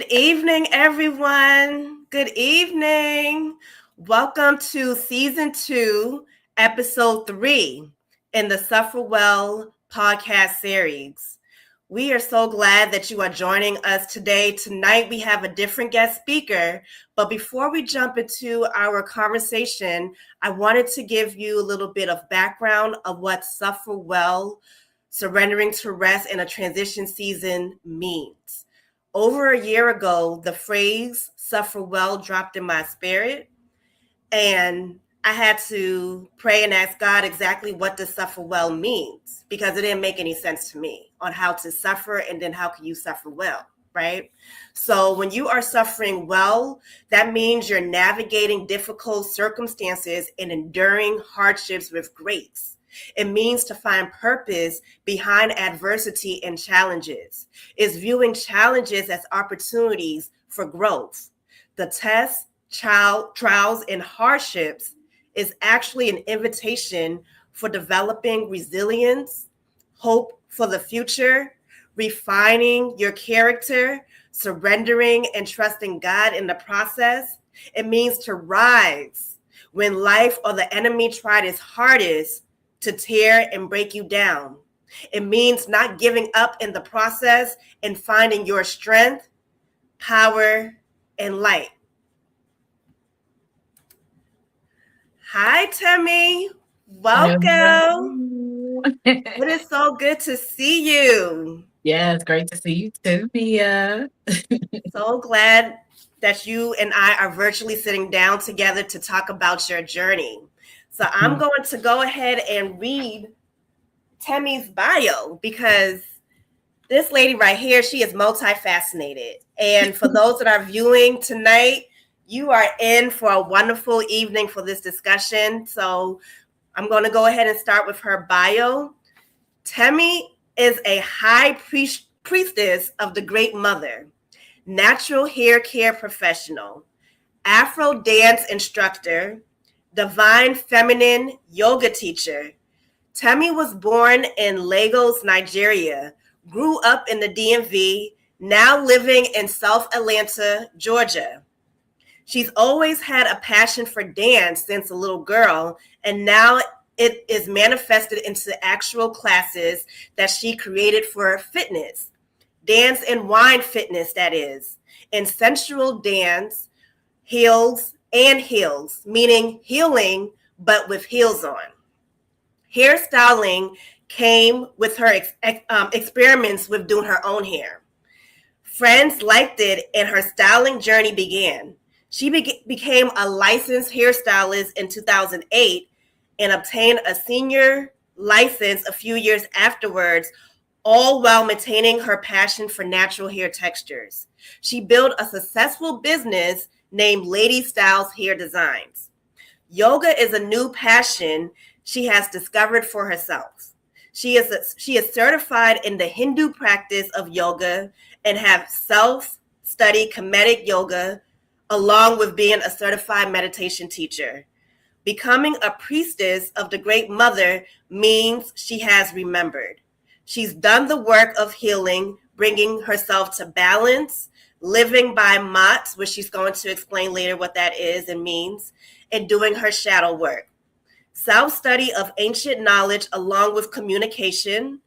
evening, everyone. Good evening. Welcome to season 2, episode 3 in the Suffer Well podcast series. We are so glad that you are joining us today. Tonight, we have a different guest speaker. But before we jump into our conversation, I wanted to give you a little bit of background of what Suffer Well, surrendering to rest in a transition season means. Over a year ago, the phrase suffer well dropped in my spirit, and I had to pray and ask God exactly what does suffer well means, because it didn't make any sense to me on how to suffer and then how can you suffer well, right? So when you are suffering well, that means you're navigating difficult circumstances and enduring hardships with grace. It means to find purpose behind adversity and challenges. It's viewing challenges as opportunities for growth. The tests, trials, and hardships is actually an invitation for developing resilience, hope for the future, refining your character, surrendering and trusting God in the process. It means to rise when life or the enemy tried its hardest to tear and break you down. It means not giving up in the process and finding your strength, power, and light. Hi, Tammy. Welcome. It is so good to see you. Yeah, it's great to see you too, Mia. So glad that you and I are virtually sitting down together to talk about your journey. So I'm going to go ahead and read Tammy's bio because this lady right here, she is multifaceted. And for those that are viewing tonight, you are in for a wonderful evening for this discussion. So I'm going to go ahead and start with her bio. Tammy is a high priestess of the Great Mother, natural hair care professional, Afro dance instructor, divine feminine yoga teacher. Tammy was born in Lagos, Nigeria, grew up in the DMV, now living in South Atlanta, Georgia. She's always had a passion for dance since a little girl, and now it is manifested into actual classes that she created for fitness. Dance and wine fitness, that is. And sensual dance, heels, meaning healing, but with heels on. Hairstyling came with her experiments with doing her own hair. Friends liked it, and her styling journey began. She became a licensed hairstylist in 2008 and obtained a senior license a few years afterwards, all while maintaining her passion for natural hair textures. She built a successful business named Lady Styles Hair Designs. Yoga is a new passion she has discovered for herself. She is certified in the Hindu practice of yoga and have self-studied Kemetic yoga, along with being a certified meditation teacher. Becoming a priestess of the Great Mother means she has remembered. She's done the work of healing, bringing herself to balance, living by Mat, which she's going to explain later what that is and means, and doing her shadow work. Self-study of ancient knowledge along with communication,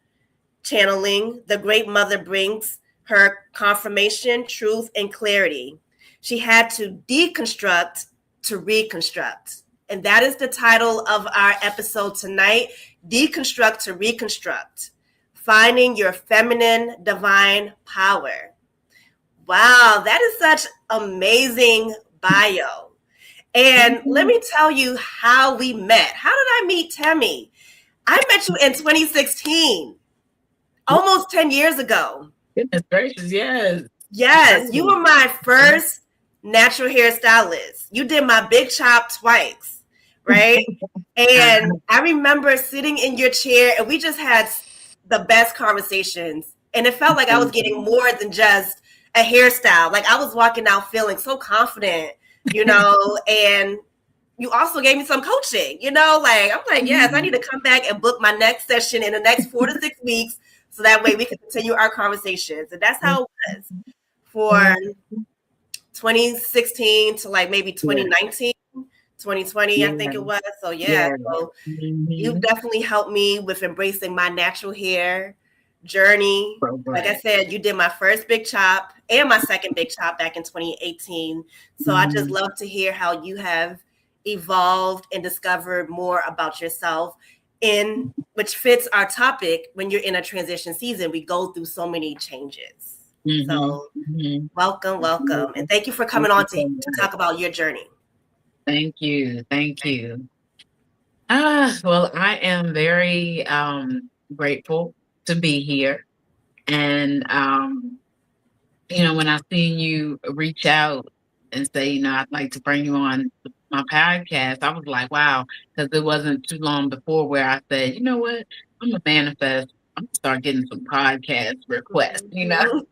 channeling, the Great Mother brings her confirmation, truth, and clarity. She had to deconstruct to reconstruct. And that is the title of our episode tonight, Deconstruct to Reconstruct, Finding Your Feminine Divine Power. Wow, that is such amazing bio. And let me tell you how we met. How did I meet Tammy? I met you in 2016, almost 10 years ago. Goodness gracious, yes. Yes, you were my first natural hairstylist. You did my big chop twice, right? And I remember sitting in your chair and we just had the best conversations. And it felt like I was getting more than just a hairstyle. Like I was walking out feeling so confident, and you also gave me some coaching, like I'm like, yes, I need to come back and book my next session in the next 4 to 6 weeks. So that way we can continue our conversations. And that's how it was. for 2016 to like maybe Yeah. 2019, 2020, I think Yeah. it was. So yeah, Yeah. so you've Mhm. definitely helped me with embracing my natural hair journey. Like I Correct. said, you did my first big chop and my second big chop back in 2018. So I just Mhm. love to hear how you have evolved and discovered more about yourself in which fits our topic. When you're in a transition season, we go through so many changes. Mhm. So Mhm. welcome, welcome. And thank you for Thank coming you on so to much. talk about your journey. Thank you. Thank you. Well, I am very grateful to be here. And when I seen you reach out and say, I'd like to bring you on my podcast, I was like, wow, because it wasn't too long before where I said, you know what, I'm gonna manifest. I'm gonna start getting some podcast requests. Mhm.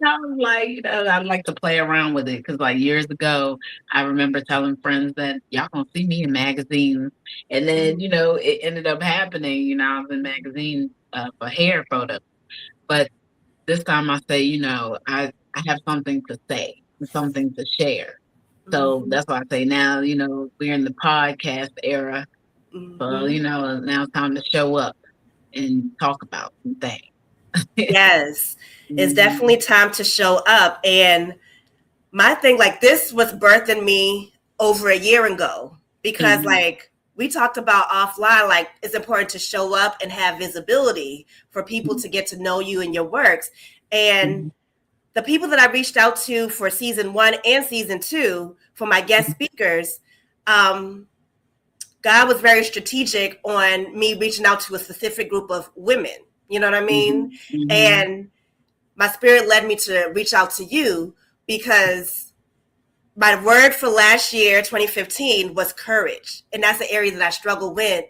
I was like, I'd like to play around with it because, like, years ago, I remember telling friends that y'all gonna see me in magazines, and then it ended up happening. I was in magazines for hair photos, but this time I say, I have something to say, and something to share. So Mhm. that's why I say now, we're in the podcast era, so Mhm. now it's time to show up and talk about some things. Yes, it's Mhm, definitely time to show up. And my thing, like, this was birthed in me over a year ago because, mhm, like, we talked about offline, like, it's important to show up and have visibility for people to get to know you and your works. And mhm, the people that I reached out to for season one and season two for my guest speakers, um, God was very strategic on me reaching out to a specific group of women. You know what I mean? mhm, mhm, And my spirit led me to reach out to you because my word for last year, 2015, was courage. And that's the area that I struggle with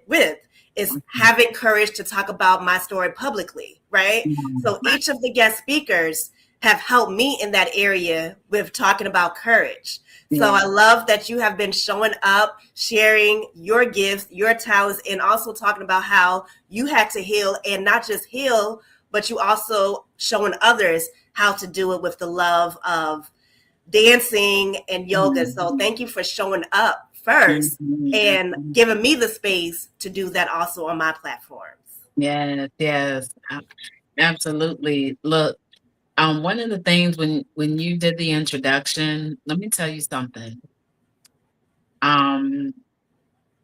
is having courage to talk about my story publicly, right? mhm. So each of the guest speakers have helped me in that area with talking about courage. So Yeah. I love that you have been showing up, sharing your gifts, your talents, and also talking about how you had to heal and not just heal, but you also showing others how to do it with the love of dancing and yoga. So Mhm, thank you for showing up first and mhm. giving me the space to do that also on my platforms. Yes, yes, absolutely. Look, one of the things when you did the introduction, let me tell you something. Um,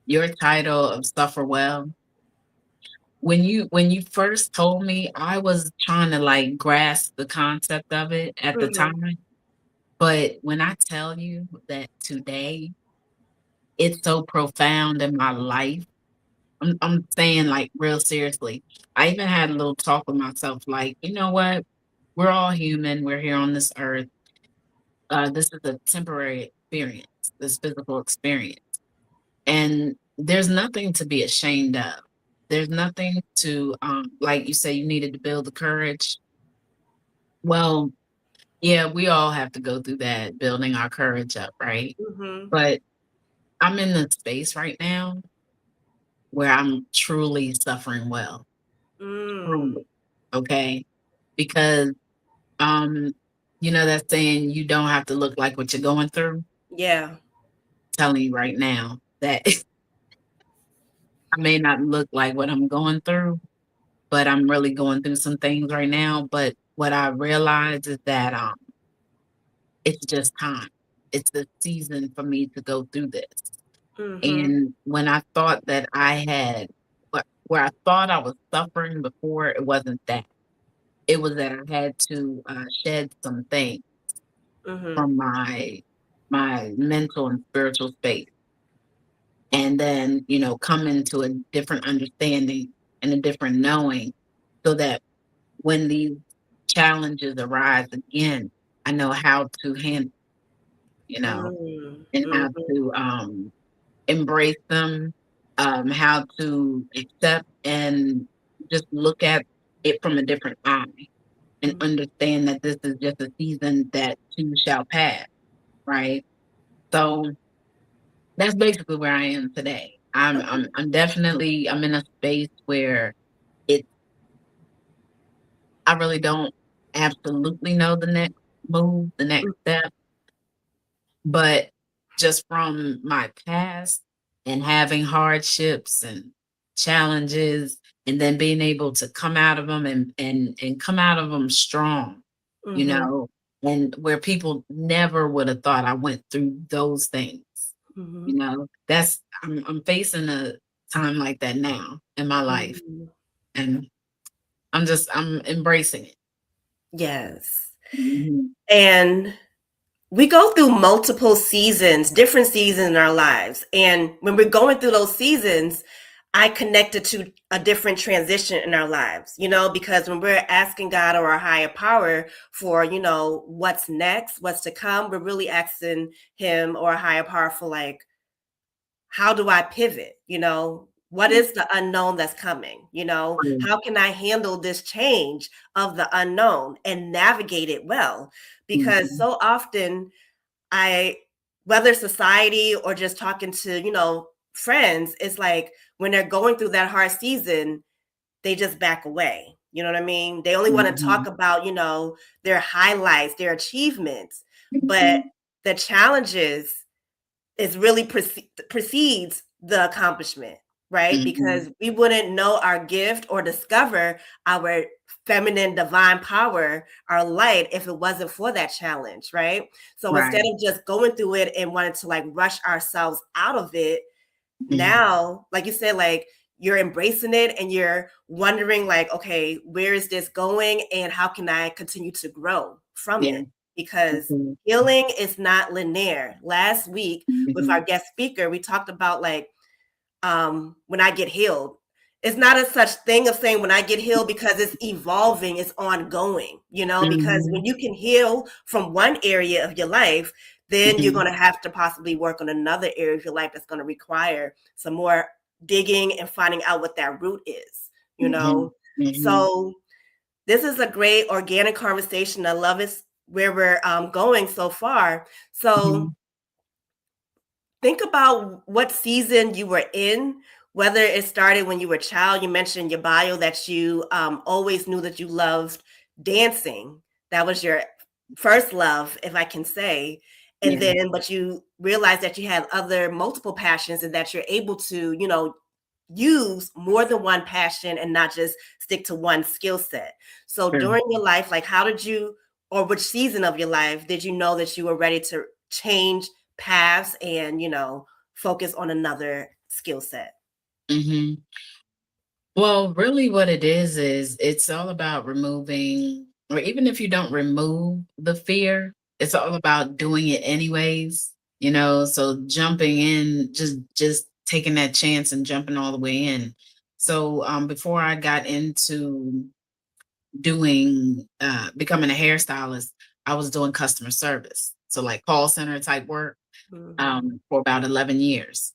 your title of Suffer Well, when you first told me, I was trying to like grasp the concept of it at the Mm-hmm. time. But when I tell you that today it's so profound in my life, I'm saying like real seriously. I even had a little talk with myself, like, you know what? We're all human. We're here on this earth. This is a temporary experience, this physical experience. And there's nothing to be ashamed of. There's nothing to, like you say, you needed to build the courage. Well, yeah, we all have to go through that, building our courage up, right? Mm-hmm. But I'm in the space right now where I'm truly suffering well, Mm. truly. Okay. Because, um, that saying, you don't have to look like what you're going through. Yeah. Telling you right now that I may not look like what I'm going through, but I'm really going through some things right now. But what I realize is that it's just time. It's the season for me to go through this. Mm-hmm. And when I thought that I had where I thought I was suffering before, it wasn't that. It was that I had to shed some things Mm-hmm. from my mental and spiritual space, and then come into a different understanding and a different knowing, so that when these challenges arise again, I know how to handle, you know, and how Mm-hmm. to embrace them, how to accept and just look at it from a different eye and Mm-hmm. understand that this is just a season that too shall pass, right? So that's basically where I am today. I'm definitely I'm in a space where it I really don't. absolutely know the next move, the next step, but just from my past and having hardships and challenges, and then being able to come out of them and come out of them strong, you Mm-hmm. know, and where people never would have thought I went through those things, Mm-hmm. you know. That's I'm facing a time like that now in my life, Mm-hmm. and I'm embracing it. Yes. Mhm. And we go through multiple seasons, different seasons in our lives. And when we're going through those seasons, I connected to a different transition in our lives, because when we're asking God or our higher power for, what's next, what's to come, we're really asking Him or a higher power for, like, how do I pivot? What is the unknown that's coming? Right. How can I handle this change of the unknown and navigate it well? Because Mhm. so often, I whether society or just talking to, friends, it's like when they're going through that hard season, they just back away. You know what I mean? They only want to talk Mhm. about, their highlights, their achievements, but Mhm. the challenges is really precedes the accomplishment, right? Mhm. Because we wouldn't know our gift or discover our feminine divine power, our light, if it wasn't for that challenge, right? So instead Right. of just going through it and wanting to, like, rush ourselves out of it, Mhm. now, like you said, like, you're embracing it and you're wondering, like, okay, where is this going and how can I continue to grow from Yeah. it? Because Mhm. healing is not linear. Last week with our Mhm. guest speaker, we talked about, like, when I get healed. It's not a such thing of saying when I get healed, because it's evolving, it's ongoing, because Mhm. when you can heal from one area of your life, then you're Mhm. going to have to possibly work on another area of your life that's going to require some more digging and finding out what that root is, you Mhm. know? Mhm. So this is a great organic conversation. I love it where we're going so far. So Mhm. think about what season you were in, whether it started when you were a child. You mentioned in your bio that you always knew that you loved dancing. That was your first love, if I can say. And Yeah. then, but you realized that you had other multiple passions and that you're able to, use more than one passion and not just stick to one skill set. So True. during your life, like, how did you, or which season of your life did you know that you were ready to change paths and, focus on another skill set? Mhm. Well, really what it is it's all about removing, or even if you don't remove the fear, it's all about doing it anyways, you know, so jumping in, just taking that chance and jumping all the way in. So before I got into doing becoming a hairstylist, I was doing customer service. So like call center type work Mm-hmm. for about 11 years.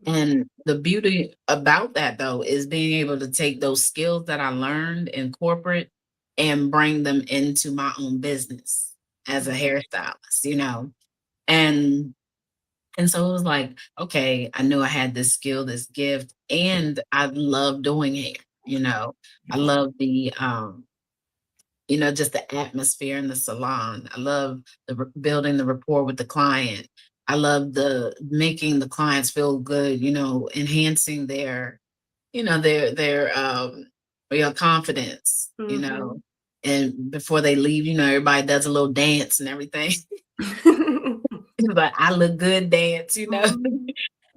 And the beauty about that though is being able to take those skills that I learned in corporate and bring them into my own business as a hairstylist, you know. And and so it was like, okay, I knew I had this skill, this gift, and I love doing hair, you know. I love the just the atmosphere in the salon. I love building the rapport with the client. I love the making the clients feel good, you know, enhancing their confidence, you Mm-hmm. know. And before they leave, you know, everybody does a little dance and everything. But I look good dance, you know.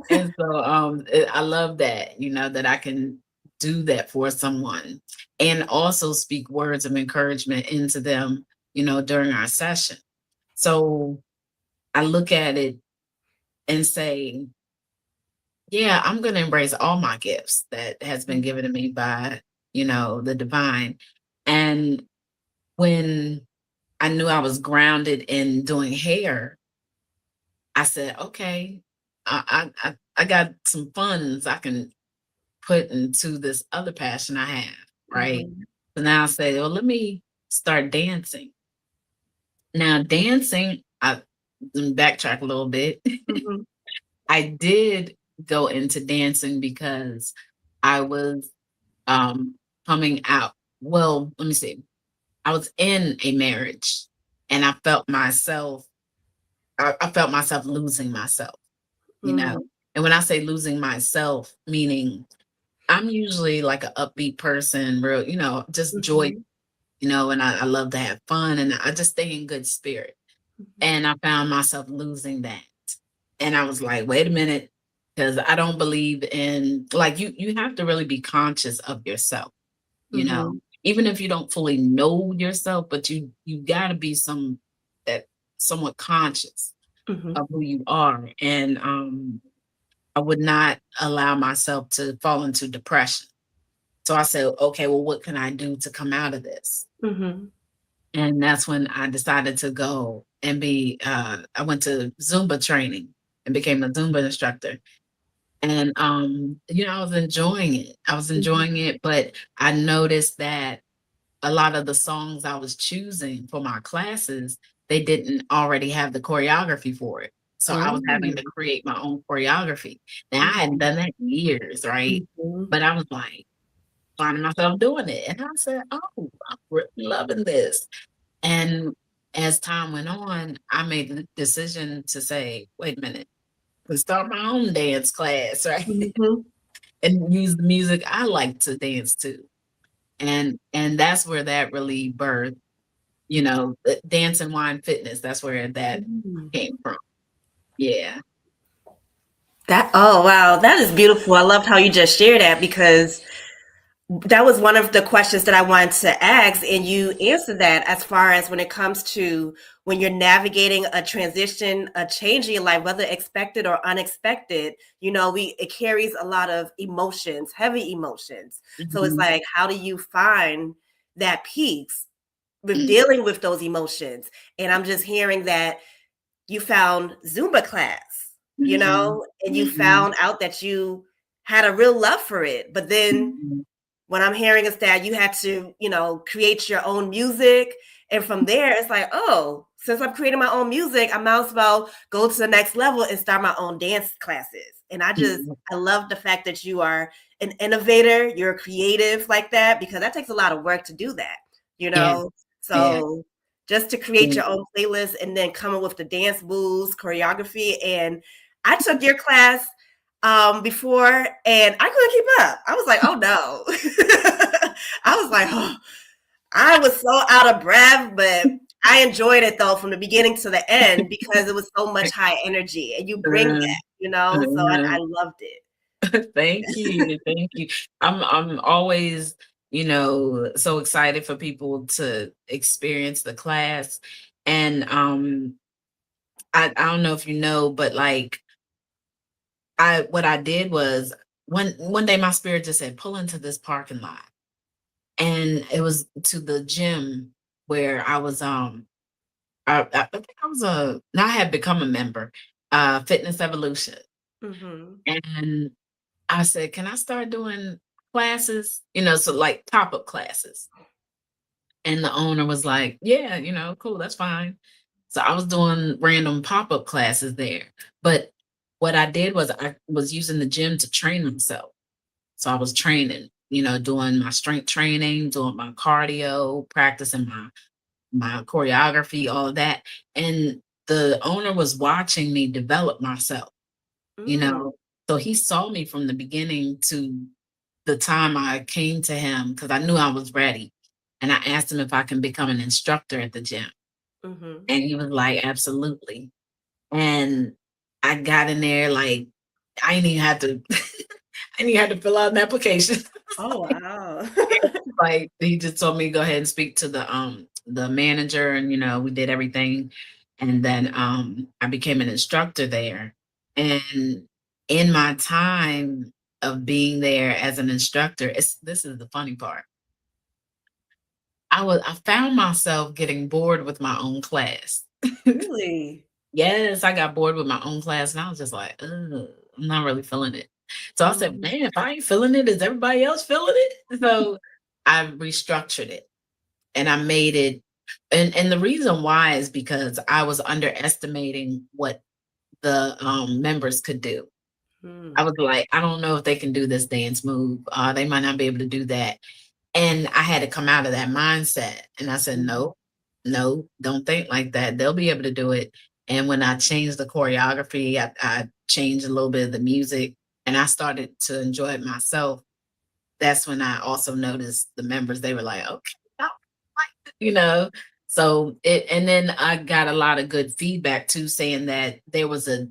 And so I love that, you know, that I can do that for someone and also speak words of encouragement into them, you know, during our session. So I look at it and say, yeah, I'm going to embrace all my gifts that has been given to me by, you know, the divine. And when I knew I was grounded in doing hair, I said, okay, I got some funds I can put into this other passion I have, right? Mm-hmm. So now I say, well, let me start dancing. Now, dancing, I backtrack a little bit. Mm-hmm. I did go into dancing because I was um coming out. Well, let me see. I was in a marriage and I felt myself losing myself, you know. Mm-hmm. And when I say losing myself, meaning I'm usually like an upbeat person, real, just joy, Mm-hmm. and I love to have fun and I just stay in good spirit. And I found myself losing that. And I was like, wait a minute, because I don't believe in like you have to really be conscious of yourself, you know, Mm-hmm. even if you don't fully know yourself, but you gotta be that somewhat conscious Mm-hmm. of who you are. And I would not allow myself to fall into depression. So I said, okay, well, what can I do to come out of this? Mm-hmm. And that's when I decided to go and I went to Zumba training and became a Zumba instructor. And, I was enjoying it. I was Mm-hmm. enjoying it, but I noticed that a lot of the songs I was choosing for my classes, they didn't already have the choreography for it. So I was having to create my own choreography. Now I hadn't done that in years, right? Mm-hmm. But I was like finding myself doing it. And I said, oh, I'm really loving this. And as time went on, I made the decision to say, wait a minute, let's start my own dance class, right? Mm-hmm. And use the music I like to dance to. And that's where that really birthed, dance and wine fitness. That's where that Mm-hmm. came from. Yeah. That, oh wow, that is beautiful. I loved how you just shared that because that was one of the questions that I wanted to ask, and you answered that as far as when it comes to when you're navigating a transition, a change in your life, whether expected or unexpected, it carries a lot of emotions, heavy emotions. So it's Mhm. like, how do you find that peace with Mm. dealing with those emotions? And I'm just hearing that you found Zumba class, Mhm. and you Mhm. found out that you had a real love for it. But then Mhm. what I'm hearing is that you had to, create your own music. And from there, it's like, oh, since I'm creating my own music, I might as well go to the next level and start my own dance classes. And Mhm. I love the fact that you are an innovator, you're creative like that, because that takes a lot of work to do that, you Yeah. know? Yeah. So just to create Yeah. your own playlist and then come up with the dance moves, choreography. And I took your class before and I couldn't keep up. I was like, oh no. I was like, oh, I was so out of breath, but I enjoyed it though from the beginning to the end because it was so much high energy and you bring Uh, that, so I uh, loved it. Thank you. Thank you. I'm always, so excited for people to experience the class. And I don't know if you know, but like what I did was one day my spirit just said, pull into this parking lot. And it was to the gym where I was I think now I had become a member, Fitness Evolution. Mm-hmm. And I said, can I start doing classes? So like pop-up classes. And the owner was like, yeah, cool, that's fine. So I was doing random pop-up classes there. But what I did was I was using the gym to train myself. So I was training, doing my strength training, doing my cardio, practicing my choreography, all of that. And the owner was watching me develop myself, you Mm, know. So he saw me from the beginning to the time I came to him because I knew I was ready. And I asked him if I can become an instructor at the gym. mm-hmm. And he was like, absolutely. And I got in there like I didn't even have to I didn't even have to fill out an application. Oh wow. Like he just told me to go ahead and speak to the manager and we did everything. And then I became an instructor there. And in my time of being there as an instructor, this is the funny part. I found myself getting bored with my own class. Really? Yes, I got bored with my own class and I was just like, ugh, I'm not really feeling it. So I said, Mm-hmm. man, if I ain't feeling it, is everybody else feeling it? So I restructured it and I made it. And the reason why is because I was underestimating what the members could do. I Mm, was like, I don't know if they can do this dance move. They might not be able to do that. And I had to come out of that mindset. And I said, Mhm. no, no, don't think like that. They'll be able to do it. And when I changed the choreography, I changed a little bit of the music and I started to enjoy it myself. That's when I also noticed the members, they were like, okay, I like it, So and then I got a lot of good feedback too, saying that there was a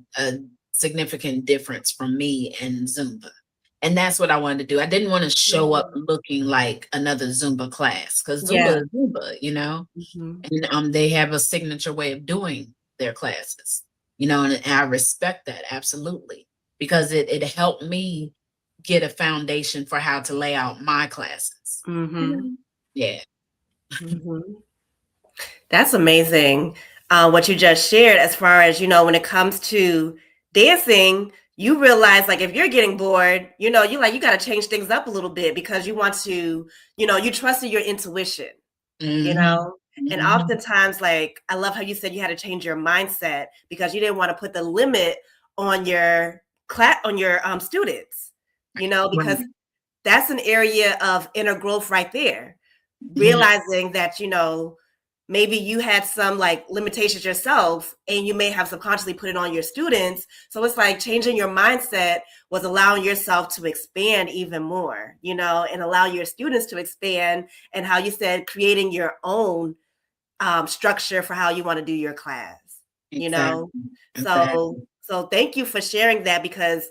significant difference from me and Zumba. And that's what I wanted to do. I didn't want to show up Mhm. looking like another Zumba class because Yeah. Zumba is Zumba. Mhm. And they have a signature way of doing their classes, and I respect that absolutely because it helped me get a foundation for how to lay out my classes. Mhm. Yeah. Mhm. That's amazing. What you just shared, as far as when it comes to dancing, you realize like if you're getting bored, you got to change things up a little bit because you want to, you trusted your intuition, you Mhm. know. And Mhm. oftentimes, like I love how you said you had to change your mindset because you didn't want to put the limit on your class on your students, because Right. that's an area of inner growth right there. Mhm. Realizing that, maybe you had some like limitations yourself and you may have subconsciously put it on your students. So it's like changing your mindset was allowing yourself to expand even more, and allow your students to expand. And how you said creating your own structure for how you want to do your class, you know? Exactly. So, Exactly. so thank you for sharing that because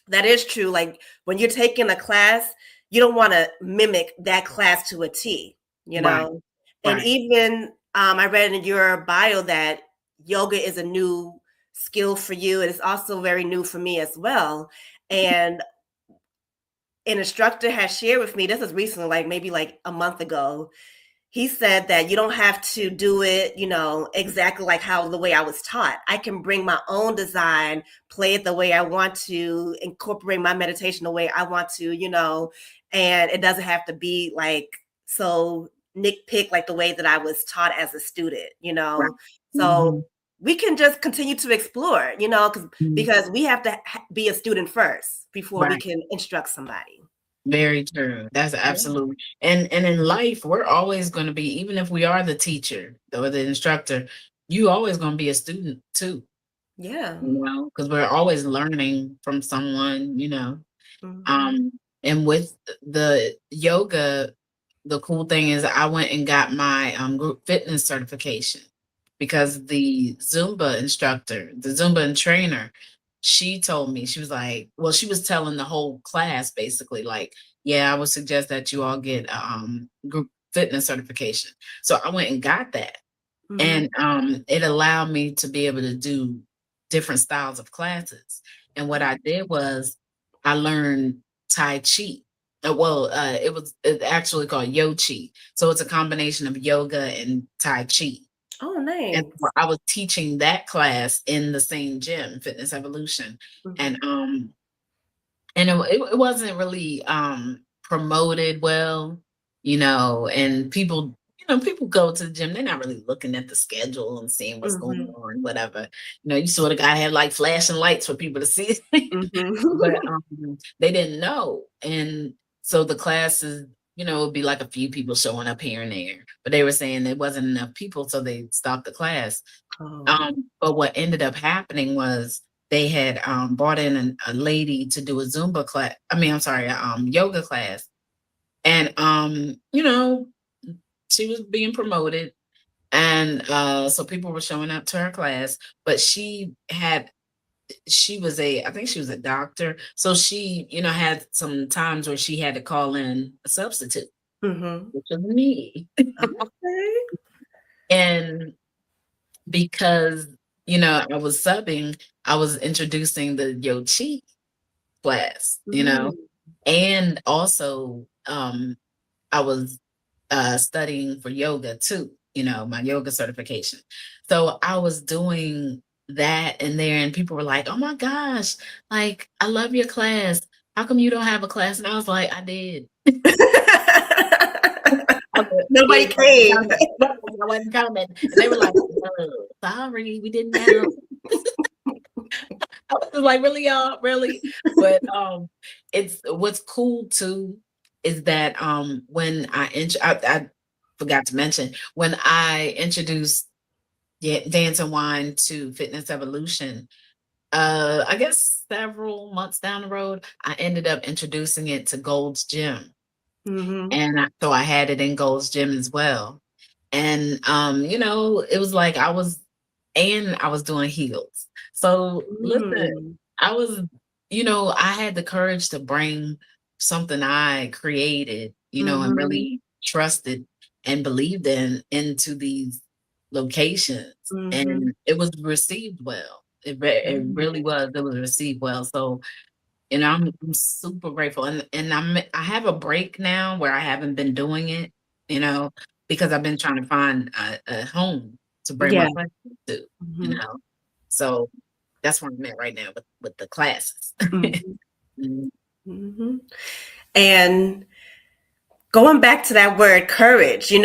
that is true. Like when you're taking a class, you don't want to mimic that class to a T, you Right. know? And Right. even I read in your bio that yoga is a new skill for you. And it's also very new for me as well. And an instructor has shared with me, this is recently, like maybe like a month ago, he said that you don't have to do it, exactly like how the way I was taught. I can bring my own design, play it the way I want to, incorporate my meditation the way I want to, and it doesn't have to be like so nitpick like the way that I was taught as a student. Right. So Mhm. we can just continue to explore, Mhm. because we have to be a student first before we Right. can instruct somebody. Very true. That's Yeah. absolutely. And in life, we're always going to be, even if we are the teacher or the instructor, you always going to be a student too, Yeah. because we're always learning from someone. Hmm. Um, and with the yoga, the cool thing is I went and got my group fitness certification because the Zumba and trainer, she told me, she was like, well, she was telling the whole class basically, like, yeah, I would suggest that you all get group fitness certification. So I went and got that. Hmm. And it allowed me to be able to do different styles of classes. And what I did was I learned Tai Chi. It actually called Yo Chi. So it's a combination of yoga and Tai Chi. Oh, And nice. so I was teaching that class in the same gym, Fitness Evolution. And Mhm. it wasn't really promoted well, and people go to the gym, they're not really looking at the schedule and seeing what's going Mhm. on, whatever. You sort of gotta have like flashing lights for people to see. Mhm. But they didn't know. And so the classes, it'd be like a few people showing up here and there. But they were saying there wasn't enough people, so they stopped the class. Oh. But what ended up happening was they had brought in a lady to do a Zumba class. I mean, I'm sorry, yoga class, and she was being promoted, and so people were showing up to her class. But I think she was a doctor, so she had some times where she had to call in a substitute, Mhm. which was me, Okay. and because I was subbing, I was introducing the Yo Chi class, Mm. and also I was studying for yoga too, my yoga certification. So I was doing that in there, and people were like, "Oh my gosh, like I love your class. How come you don't have a class?" And I was like, "I did." Nobody Yeah, came. I wasn't coming, and they were like, "Oh, sorry, we didn't know." I was like, "Really, y'all? Really?" But it's what's cool too is that when I forgot to mention when I introduced Dance and Wine to Fitness Evolution, I guess several months down the road, I ended up introducing it to Gold's Gym. Mm-hmm. And so I had it in Gold's Gym as well. And it was like I was doing heels. So listen, Mm. I was, I had the courage to bring something I created, and Mm-hmm. really trusted and believed in into these locations. Mm-hmm. And it was received well. It really was. It was received well. So I'm super grateful, and I have a break now where I haven't been doing it, you know, because I've been trying to find a home to bring my Yeah. classes to, you Mm-hmm. know. So that's where I'm at right now with the classes. Mm-hmm. Mhm. Mm-hmm. And going back to that word courage, you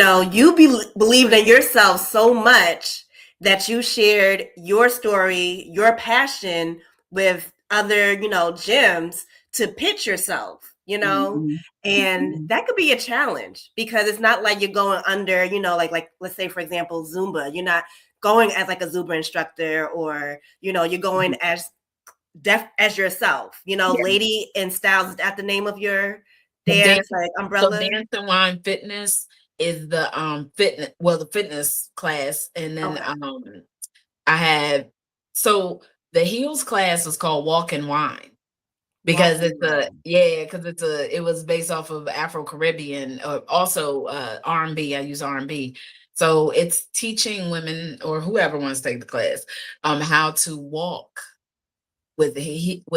believed in yourself so much that you shared your story, your passion with other, gyms to pitch yourself, Mhm. and Mhm. that could be a challenge because it's not like you're going under, like let's say for example Zumba, you're not going as like a Zumba instructor, or you're going Mhm. as deaf as yourself, Yeah. Lady in Styles. Is that the name of your So dance dance like so umbrella? Dance and Wine Fitness is the fitness class, and then Okay. I have so the heels class was called Walk and Wine. Because Walking wine. because it was based off of Afro-Caribbean, also, R&B. I use R&B. So it's teaching women or whoever wants to take the class, how to walk with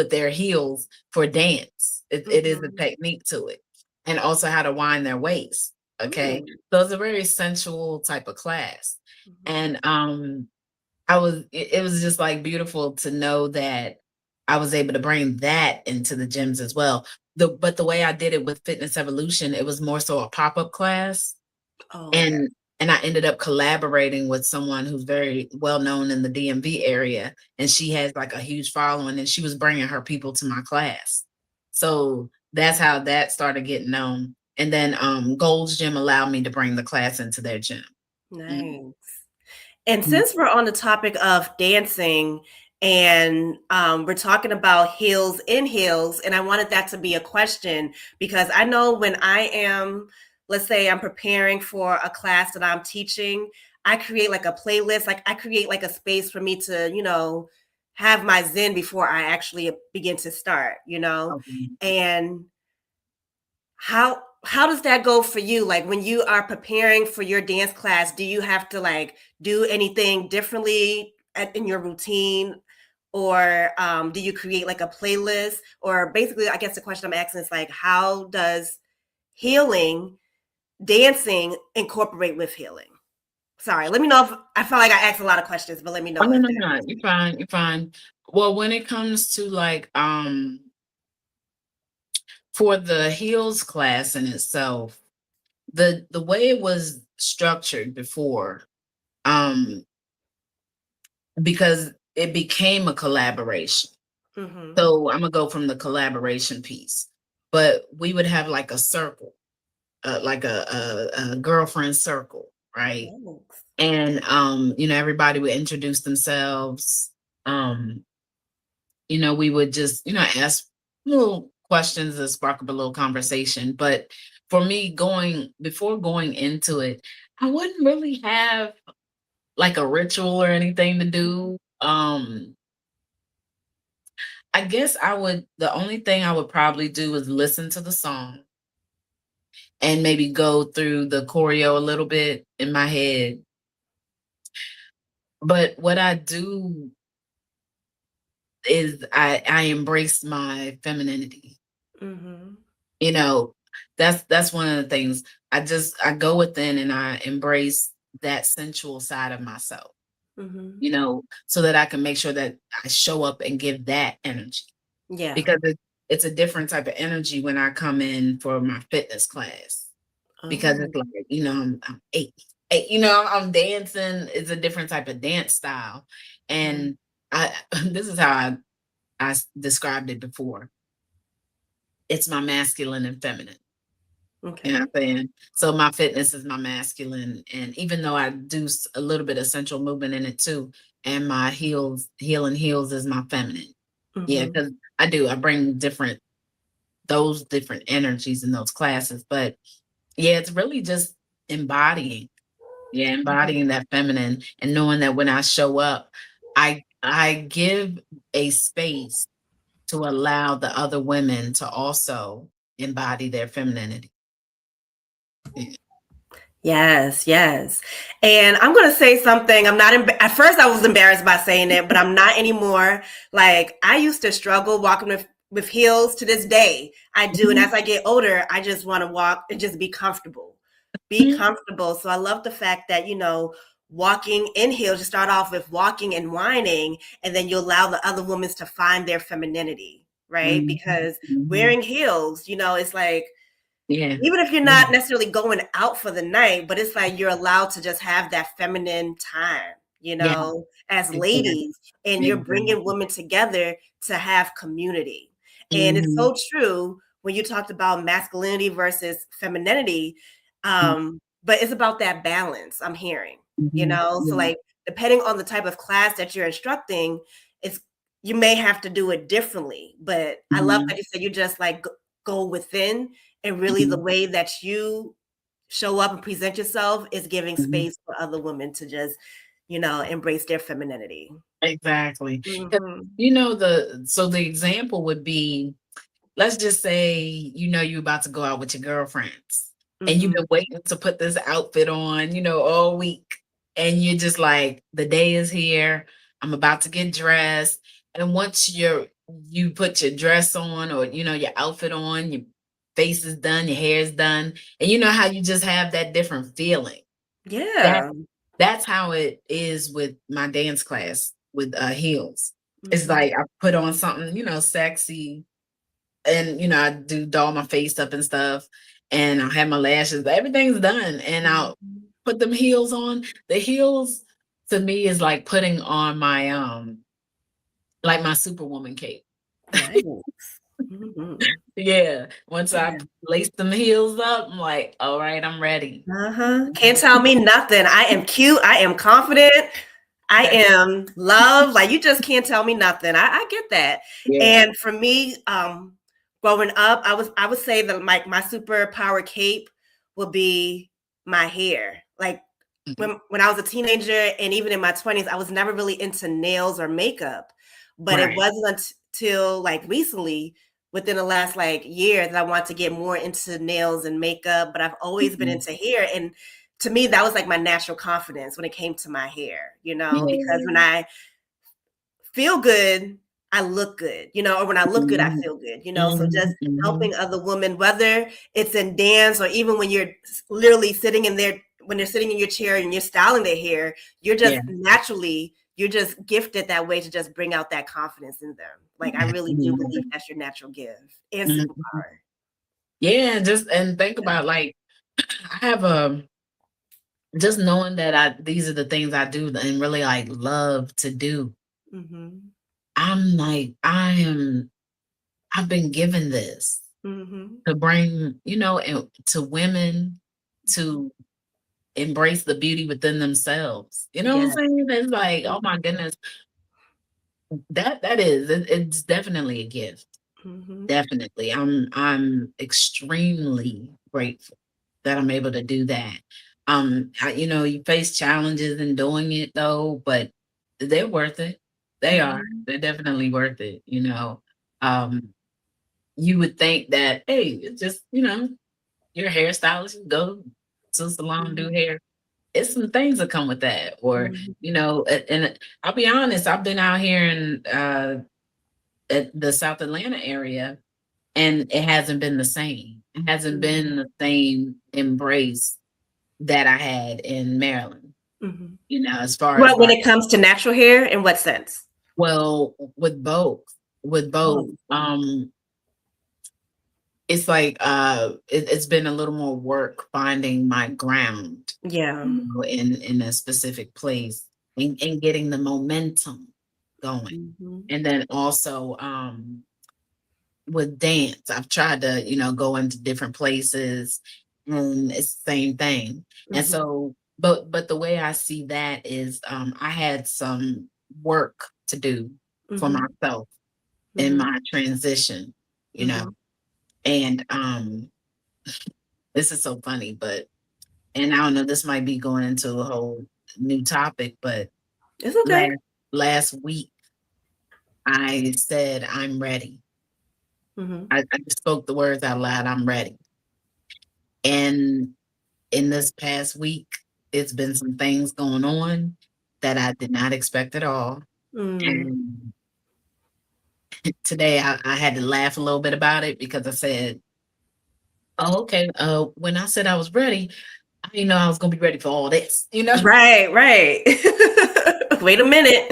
their heels for dance. It is a Mhm. technique to it, and also how to wind their waist. Okay, Mm. so it's a very sensual type of class, Mhm. and it was just like beautiful to know that I was able to bring that into the gyms as well. But the way I did it with Fitness Evolution, it was more so a pop-up class. Oh, okay. And I ended up collaborating with someone who's very well known in the DMV area, and she has like a huge following, and she was bringing her people to my class. So that's how that started getting known. And then Gold's Gym allowed me to bring the class into their gym. Mhm. Nice. And Mhm. since we're on the topic of dancing, and we're talking about heels in heels, and I wanted that to be a question because I know when I am, let's say I'm preparing for a class that I'm teaching, I create like a playlist, like I create like a space for me to, have my zen before I actually begin to start, Okay. and how does that go for you? Like when you are preparing for your dance class, do you have to like do anything differently in your routine, or do you create like a playlist? Or basically, I guess the question I'm asking is like, how does healing, dancing incorporate with healing? Sorry, let me know if I felt like I asked a lot of questions, but let me Oh, know no, if no, that no, makes you're sense. fine, you're fine. Well, when it comes to, like, for the heels class in itself, the way it was structured before, um, because it became a collaboration. Mm-hmm. So, Imma go from the collaboration piece, but we would have, like, a circle, like a girlfriend circle, right? Thanks. And, everybody would introduce themselves, um we would just, ask little questions that spark up a little conversation. But for me, before going into it, I wouldn't really have like a ritual or anything to do. I guess the only thing I would probably do is listen to the song and maybe go through the choreo a little bit in my head. But what I do is I embrace my femininity. Mm-hmm. You know, that's one of the things. I go within and I embrace that sensual side of myself, Mm-hmm. so that I can make sure that I show up and give that energy, Yeah. because it's a different type of energy when I come in for my fitness class, because Oh. it's like, I'm I'm dancing. It's a different type of dance style. Mm-hmm. And I this is how described it before. It's my masculine and feminine. You know Okay. what I'm saying? So my fitness is my masculine, and even though I do a little bit of central movement in it too, and my healing heels is my feminine. Yeah, Mm-hmm. because I bring those different energies in those classes. But yeah, it's really just embodying. Yeah, embodying that feminine and knowing that when I show up, I give a space to allow the other women to also embody their femininity. Yeah. Yes, yes. And I'm going to say something. I'm not, at first I was embarrassed by saying it, but I'm not anymore. Like I used to struggle walking with heels to this day. I do. And Mhm. as I get older, I just want to walk and just be comfortable. Be comfortable. So I love the fact that, walking in heels, you start off with walking and whining, and then you allow the other women to find their femininity, right? Mhm. Because Mhm. wearing heels, it's like, Yeah. even if you're Yeah. not necessarily going out for the night, but it's like you're allowed to just have that feminine time, Yeah. as Exactly. ladies, and you're bringing Exactly. women together to have community. And it's Mhm. so true when you talked about masculinity versus femininity. But it's about that balance I'm hearing, Mhm. so Yeah. like depending on the type of class that you're instructing, it's you may have to do it differently. But I love that Mhm. you said you just like go within, and really the Mhm. way that you show up and present yourself is giving Mhm. space for other women to just, embrace their femininity. Exactly. 'Cause, Mhm. the example would be, let's just say, you're about to go out with your girlfriends and you've Mhm. been waiting to put this outfit on, all week. And you're just like, the day is here. I'm about to get dressed. And once you put your dress on, or, your outfit on, your face is done, your hair is done. And you know how you just have that different feeling. That Yeah. that's how it is with my dance class with heels. It's Mhm. like I put on something, sexy, and I do doll my face up and stuff, and I have my lashes, everything's done, and I'll Mhm. put them heels on. The heels to me is like putting on my like my superwoman cape. Nice. Mhm. Yeah, once I Yeah. lace them heels up, I'm like, all right, I'm ready. Uh-huh. Can't tell me nothing. I am cute. I am confident. I am loved. Like you just can't tell me nothing. I get that. Yeah. And for me, growing up, I would say that my superpower cape would be my hair. Like Mhm. when I was a teenager and even in my 20s, I was never really into nails or makeup. But it Right. wasn't until like recently, within the last like year, that I want to get more into nails and makeup. But I've always been Mhm. into hair. And to me, that was like my natural confidence when it came to my hair, because when Yeah. I feel good, I look good, or when I look good, I Mhm. feel good, so just Mhm. helping Mhm. other women, whether it's in dance or even when you're literally sitting in there, when they're sitting in your chair and you're styling their hair, Yeah. you're just gifted that way to just bring out that confidence in them. Like I really do believe Mhm. that's your natural gift and Mhm. superpower. Yeah, and think about, like, I have just knowing that these are the things I do and really like love to do. Mhm. I'm like, I've been given this Mhm. to bring, and to women to embrace the beauty within themselves. You know what I'm Yeah. saying? It's like, oh my Mhm. goodness, it's definitely a gift. Mhm. Definitely. I'm extremely grateful that I'm able to do that. You face challenges in doing it though, but they're worth it. They are. Mhm. They're definitely worth it. Um, you would think that, hey, it's just, you're a hairstylist, you go to the salon, do Mhm. hair. It's some things that come with that. Or, Mhm. and I'll be honest, I've been out here in at the South Atlanta area, and it hasn't been the same. It hasn't Mhm. been the same embrace that I had in Maryland, Mhm. as far as Well, when like, it comes to natural hair, in what sense? well, with both, Oh, it's like it's been a little more work finding my ground, yeah. in a specific place, and getting the momentum going. Mhm. And then also with dance. I've tried to, go into different places, and it's the same thing. And Mm-hmm. so, but the way I see that is, I had some work to do for Mm-hmm. myself in Mm-hmm. my transition, you know. Mm-hmm. And this is so funny, but and I don't know, this might be going into a whole new topic, but It's okay. last week I said I'm ready. Mm-hmm. I just spoke the words out loud, I'm ready. And in this past week, it's been some things going on that I did not expect at all. Mm. And today I had to laugh a little bit about it because I said, oh, okay. When I said I was ready, I didn't know I was gonna be ready for all this, you know? Right, right. Wait a minute.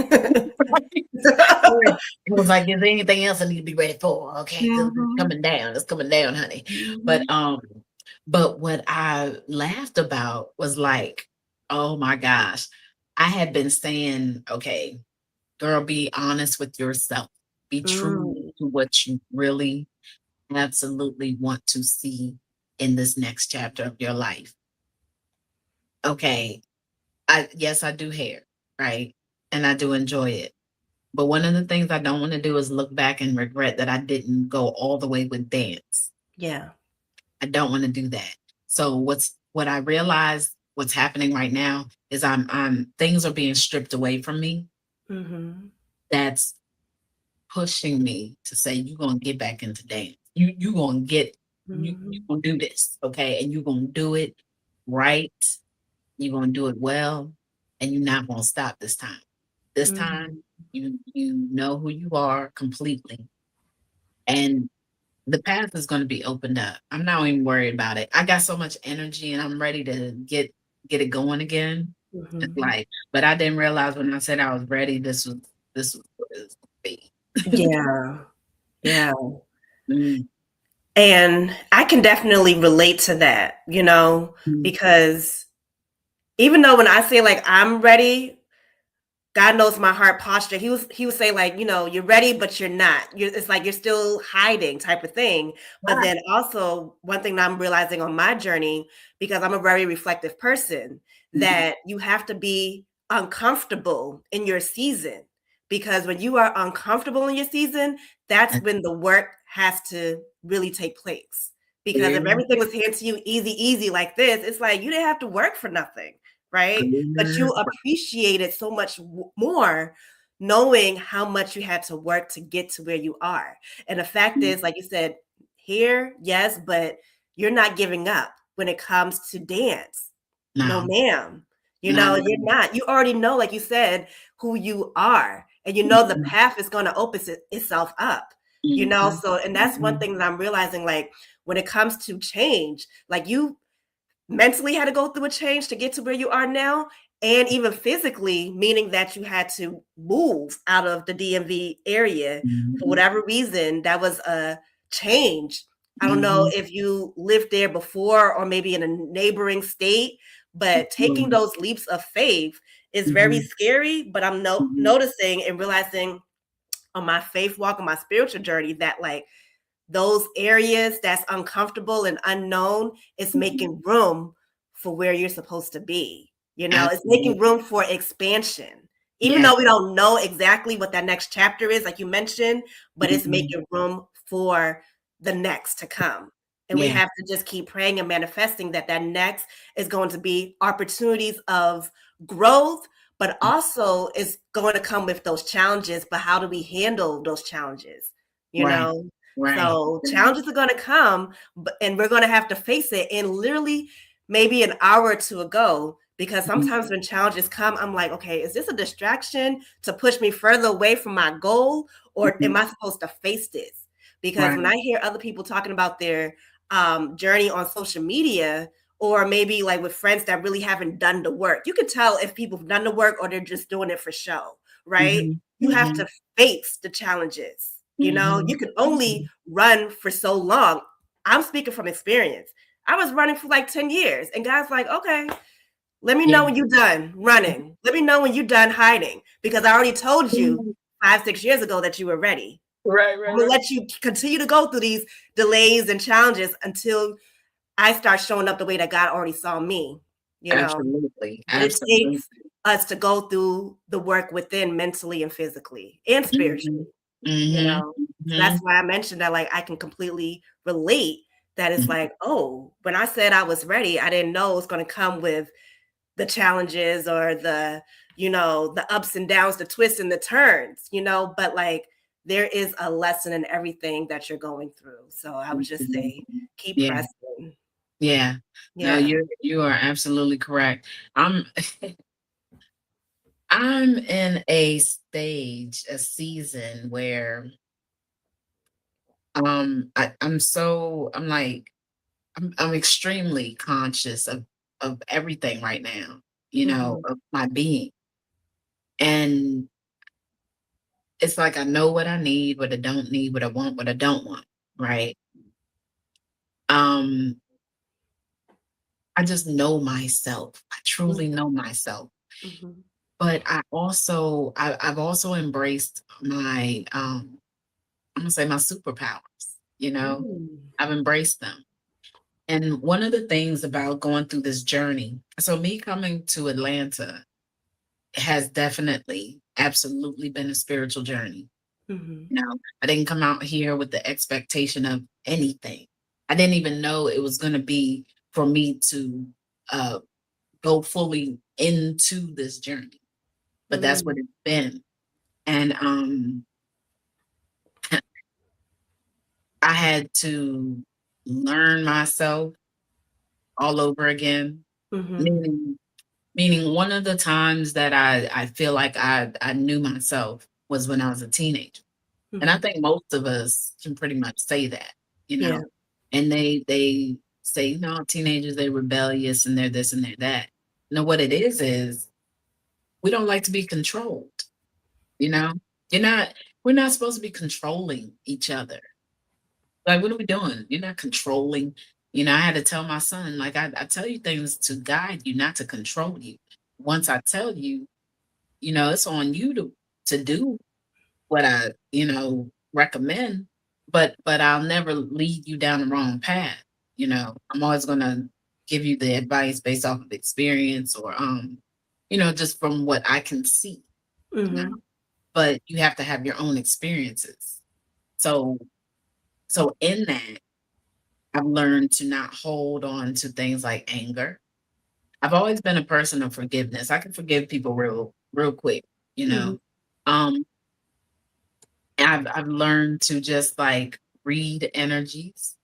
It was like, is there anything else I need to be ready for? Okay, 'cause it's Mm-hmm. coming down. It's coming down, honey. But Mm-hmm. but what I laughed about was like, oh my gosh, I had been saying, okay, girl, be honest with yourself. Be true Mm. to what you really absolutely want to see in this next chapter of your life. Okay, yes, I do hair, right? And I do enjoy it. But one of the things I don't want to do is look back and regret that I didn't go all the way with dance. Yeah. I don't want to do that. So what I realize what's happening right now is I'm things are being stripped away from me. Mm-hmm. That's pushing me to say you're gonna get back into dance. You gonna get you Mm-hmm. gonna do this, okay? And you're gonna do it right. You're gonna do it well, and you're not gonna stop this time. This Mm-hmm. time, you know who you are completely, and the path is going to be opened up. I'm not even worried about it. I got so much energy, and I'm ready to get it going again. It's Mm-hmm. like, but I didn't realize when I said I was ready. This was what it was going to be. Yeah. Yeah. Mm, And I can definitely relate to that, mm, because even though when I say like I'm ready, God knows my heart posture. He would say like, you're ready, but you're not. It's like you're still hiding type of thing. But ah, then also one thing that I'm realizing on my journey, because I'm a very reflective person, mhm, that you have to be uncomfortable in your season. Because when you are uncomfortable in your season, that's that's when the work has to really take place. Because if good, everything was handed to you easy, easy like this, it's like you didn't have to work for nothing, right? But you good, appreciate it so much more knowing how much you had to work to get to where you are. And the fact mm, is, like you said, here, yes, but you're not giving up when it comes to dance. No, no, ma'am. not at You're all. not. You already know, like you said, who you are. And the Mhm, path is going to open itself up. mhm, So, and that's one mhm, thing that I'm realizing, like, when it comes to change, like you mentally had to go through a change to get to where you are now, and even physically, meaning that you had to move out of the DMV area for mhm, whatever reason. That was a change. I don't know mhm, if you lived there before or maybe in a neighboring state, but taking mhm, those leaps of faith is very mhm, scary. But I'm mhm, noticing and realizing on my faith walk, on my spiritual journey, that like those areas that's uncomfortable and unknown is mhm. making room for where you're supposed to be. It's Absolutely. making room for expansion. Even Yes. though we don't know exactly what that next chapter is, like you mentioned, but it's Mhm. making room for the next to come. And we Yeah. have to just keep praying and manifesting that next is going to be opportunities of growth, but also is going to come with those challenges. But how do we handle those challenges? You Right. know, Right. so challenges are going to come, and we're going to have to face it. And literally, maybe an hour or two ago, because Mhm, sometimes when challenges come, I'm like, okay, is this a distraction to push me further away from my goal, or am mhm. I supposed to face this? Because when Right. I hear other people talking about their journey on social media, or maybe like with friends that really haven't done the work, you can tell if people have done the work or they're just doing it for show, right? Mhm. You have Mhm. to face the challenges. You Mhm. can only Mhm. run for so long. I'm speaking from experience. I was running for like 10 years, and God's like, okay, let me Yeah. know when you're done running. Let me know when you're done hiding, because I already told you Mhm. 5, 6 years ago that you were ready. Right, I'm right, gonna right. let you continue to go through these delays and challenges until I start showing up the way that God already saw me, you know. Absolutely, But it absolutely. takes us to go through the work within mentally and physically and spiritually, Mhm. you Mhm. know. So that's Mhm. why I mentioned that, like, I can completely relate that it's Mhm. like, oh, when I said I was ready, I didn't know it was going to come with the challenges or the, the ups and downs, the twists and the turns, but like there is a lesson in everything that you're going through. So I would just Mhm. say keep Yeah, pressing. yeah. No, Yeah. you are absolutely correct. I'm I'm in a stage, a season where I'm like I'm extremely conscious of everything right now, Hmm. of my being. And it's like I know what I need, what I don't need, what I want, what I don't want, right? Um, I just know myself. I truly know myself. Hmm. But I've also embraced my I'm gonna say my superpowers, you know. Mm. I've embraced them. And one of the things about going through this journey, so me coming to Atlanta has definitely, absolutely been a spiritual journey. Hmm. I didn't come out here with the expectation of anything. I didn't even know it was going to be for me to uh, go fully into this journey, but that's what Mm. it's been. And I had to learn myself all over again, Hmm. meaning meaning one of the times that I feel like I knew myself was when I was a teenager. And I Hmm. think most of us can pretty much say that, you Yeah. know. And they say, no, teenagers, they're rebellious and they're this and they're that. No, what it is we don't like to be controlled, you know. You're not we're not supposed to be controlling each other. Like, what are we doing? You're not controlling. I had to tell my son, like, I tell you things to guide you, not to control you. Once I tell you, it's on you to do what I, recommend, but I'll never lead you down the wrong path. I'm always gonna give you the advice based off of experience or just from what I can see, you know. Hmm. But you have to have your own experiences. So in that, I've learned to not hold on to things like anger. I've always been a person of forgiveness. I can forgive people real quick, you Hmm. know. Um, I've learned to just like read energies,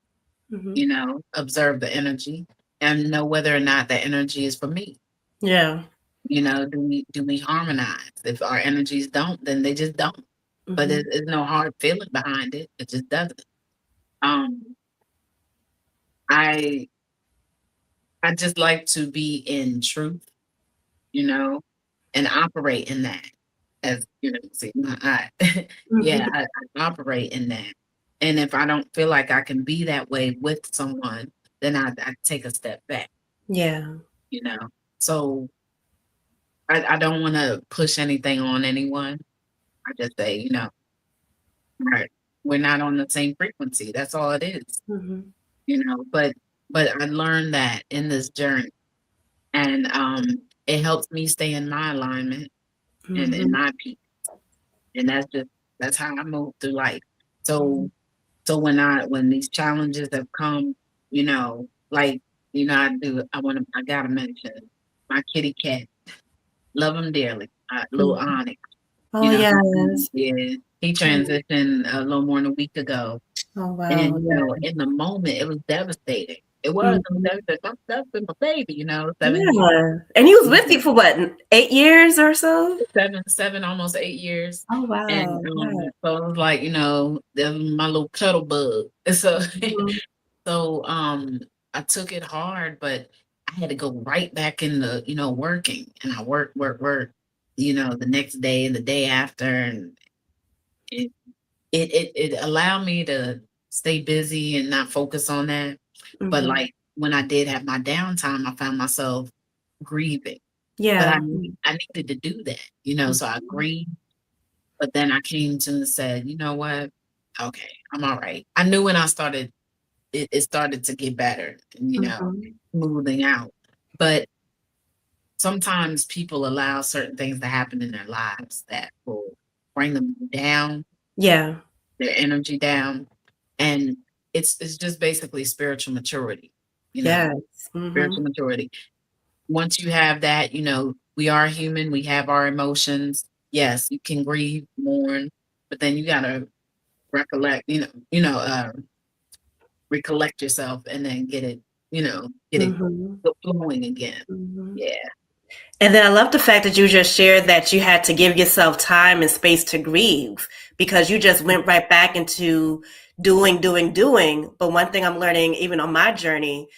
Hmm. observe the energy and know whether or not the energy is for me. Yeah. Do we harmonize? If our energies don't, then they just don't. But Hmm. there's no hard feeling behind it. It just doesn't. Um, I I just like to be in truth, you know, and operate in that. As see my eye. Yeah, Hmm. I operate in that. And if I don't feel like I can be that way with someone, then I take a step back, Yeah. you know. So I don't want to push anything on anyone. I just say, right, we're not on the same frequency. That's all it is, Hmm. But I learned that in this journey. And it helps me stay in my alignment and in Hmm. my peace. And that's how I move through life. So when these challenges have come, like I gotta mention my kitty cat. Love him dearly. Little Hmm. Onyx. Oh yes. He transitioned a little more than a week ago. Oh And wow. Yeah. in the moment it was devastating. It was Mhm. devastating. That's been my baby, 7 years. Yeah. And he was with you for what, 8 years or so? 7, almost 8 years. Oh And wow. Yeah. so it was like, that was my little cuddle bug. And so Mhm. so I took it hard, but I had to go right back into, working. And I work, the next day and the day after. And it it allowed me to stay busy and not focus on that. But Mhm. like when I did have my downtime, I found myself grieving. But Yeah. I needed to do that, so I Mhm. grieved. But then I came to and said, you know what? okay, I'm all right. I knew when I started, it started to get better, Mhm. smoothing out. But sometimes people allow certain things to happen in their lives that will bring them down, Yeah. their energy down. And it's just basically spiritual maturity, you know, Yes. spiritual Mhm. maturity. Once you have that, we are human, we have our emotions. Yes, you can grieve, mourn, but then you gotta recollect, recollect yourself and then get it Mhm. flowing again. Mhm. Yeah. And then I love the fact that you just shared that you had to give yourself time and space to grieve because you just went right back into doing, doing, doing. But one thing I'm learning, even on my journey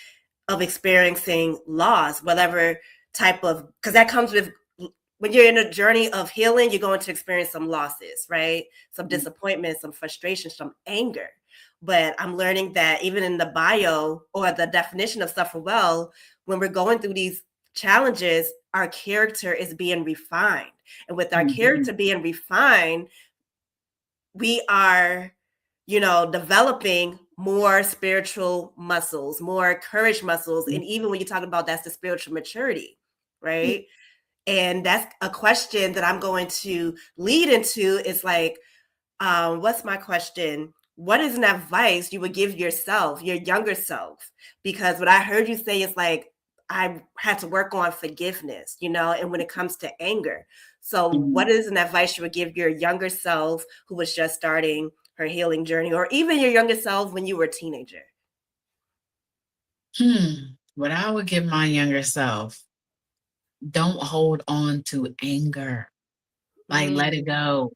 of experiencing loss, whatever type of, because that comes with when you're in a journey of healing, you're going to experience some losses, right? Some disappointment, some frustration, some anger. But I'm learning that even in the bio or the definition of suffer well, when we're going through these challenges, our character is being refined. And with our Mhm. character being refined, we are, developing more spiritual muscles, more courage muscles. And even when you talk about that's the spiritual maturity, Yeah. right? And that's a question that I'm going to lead into is like, what's my question? What is an advice you would give yourself, your younger self? Because what I heard you say is like, I had to work on forgiveness, and when it comes to anger. So, what Mhm. is an advice you would give your younger self who was just starting her healing journey, or even your younger self when you were a teenager? What I would give my younger self, don't hold on to anger. Like, let it Mm, go.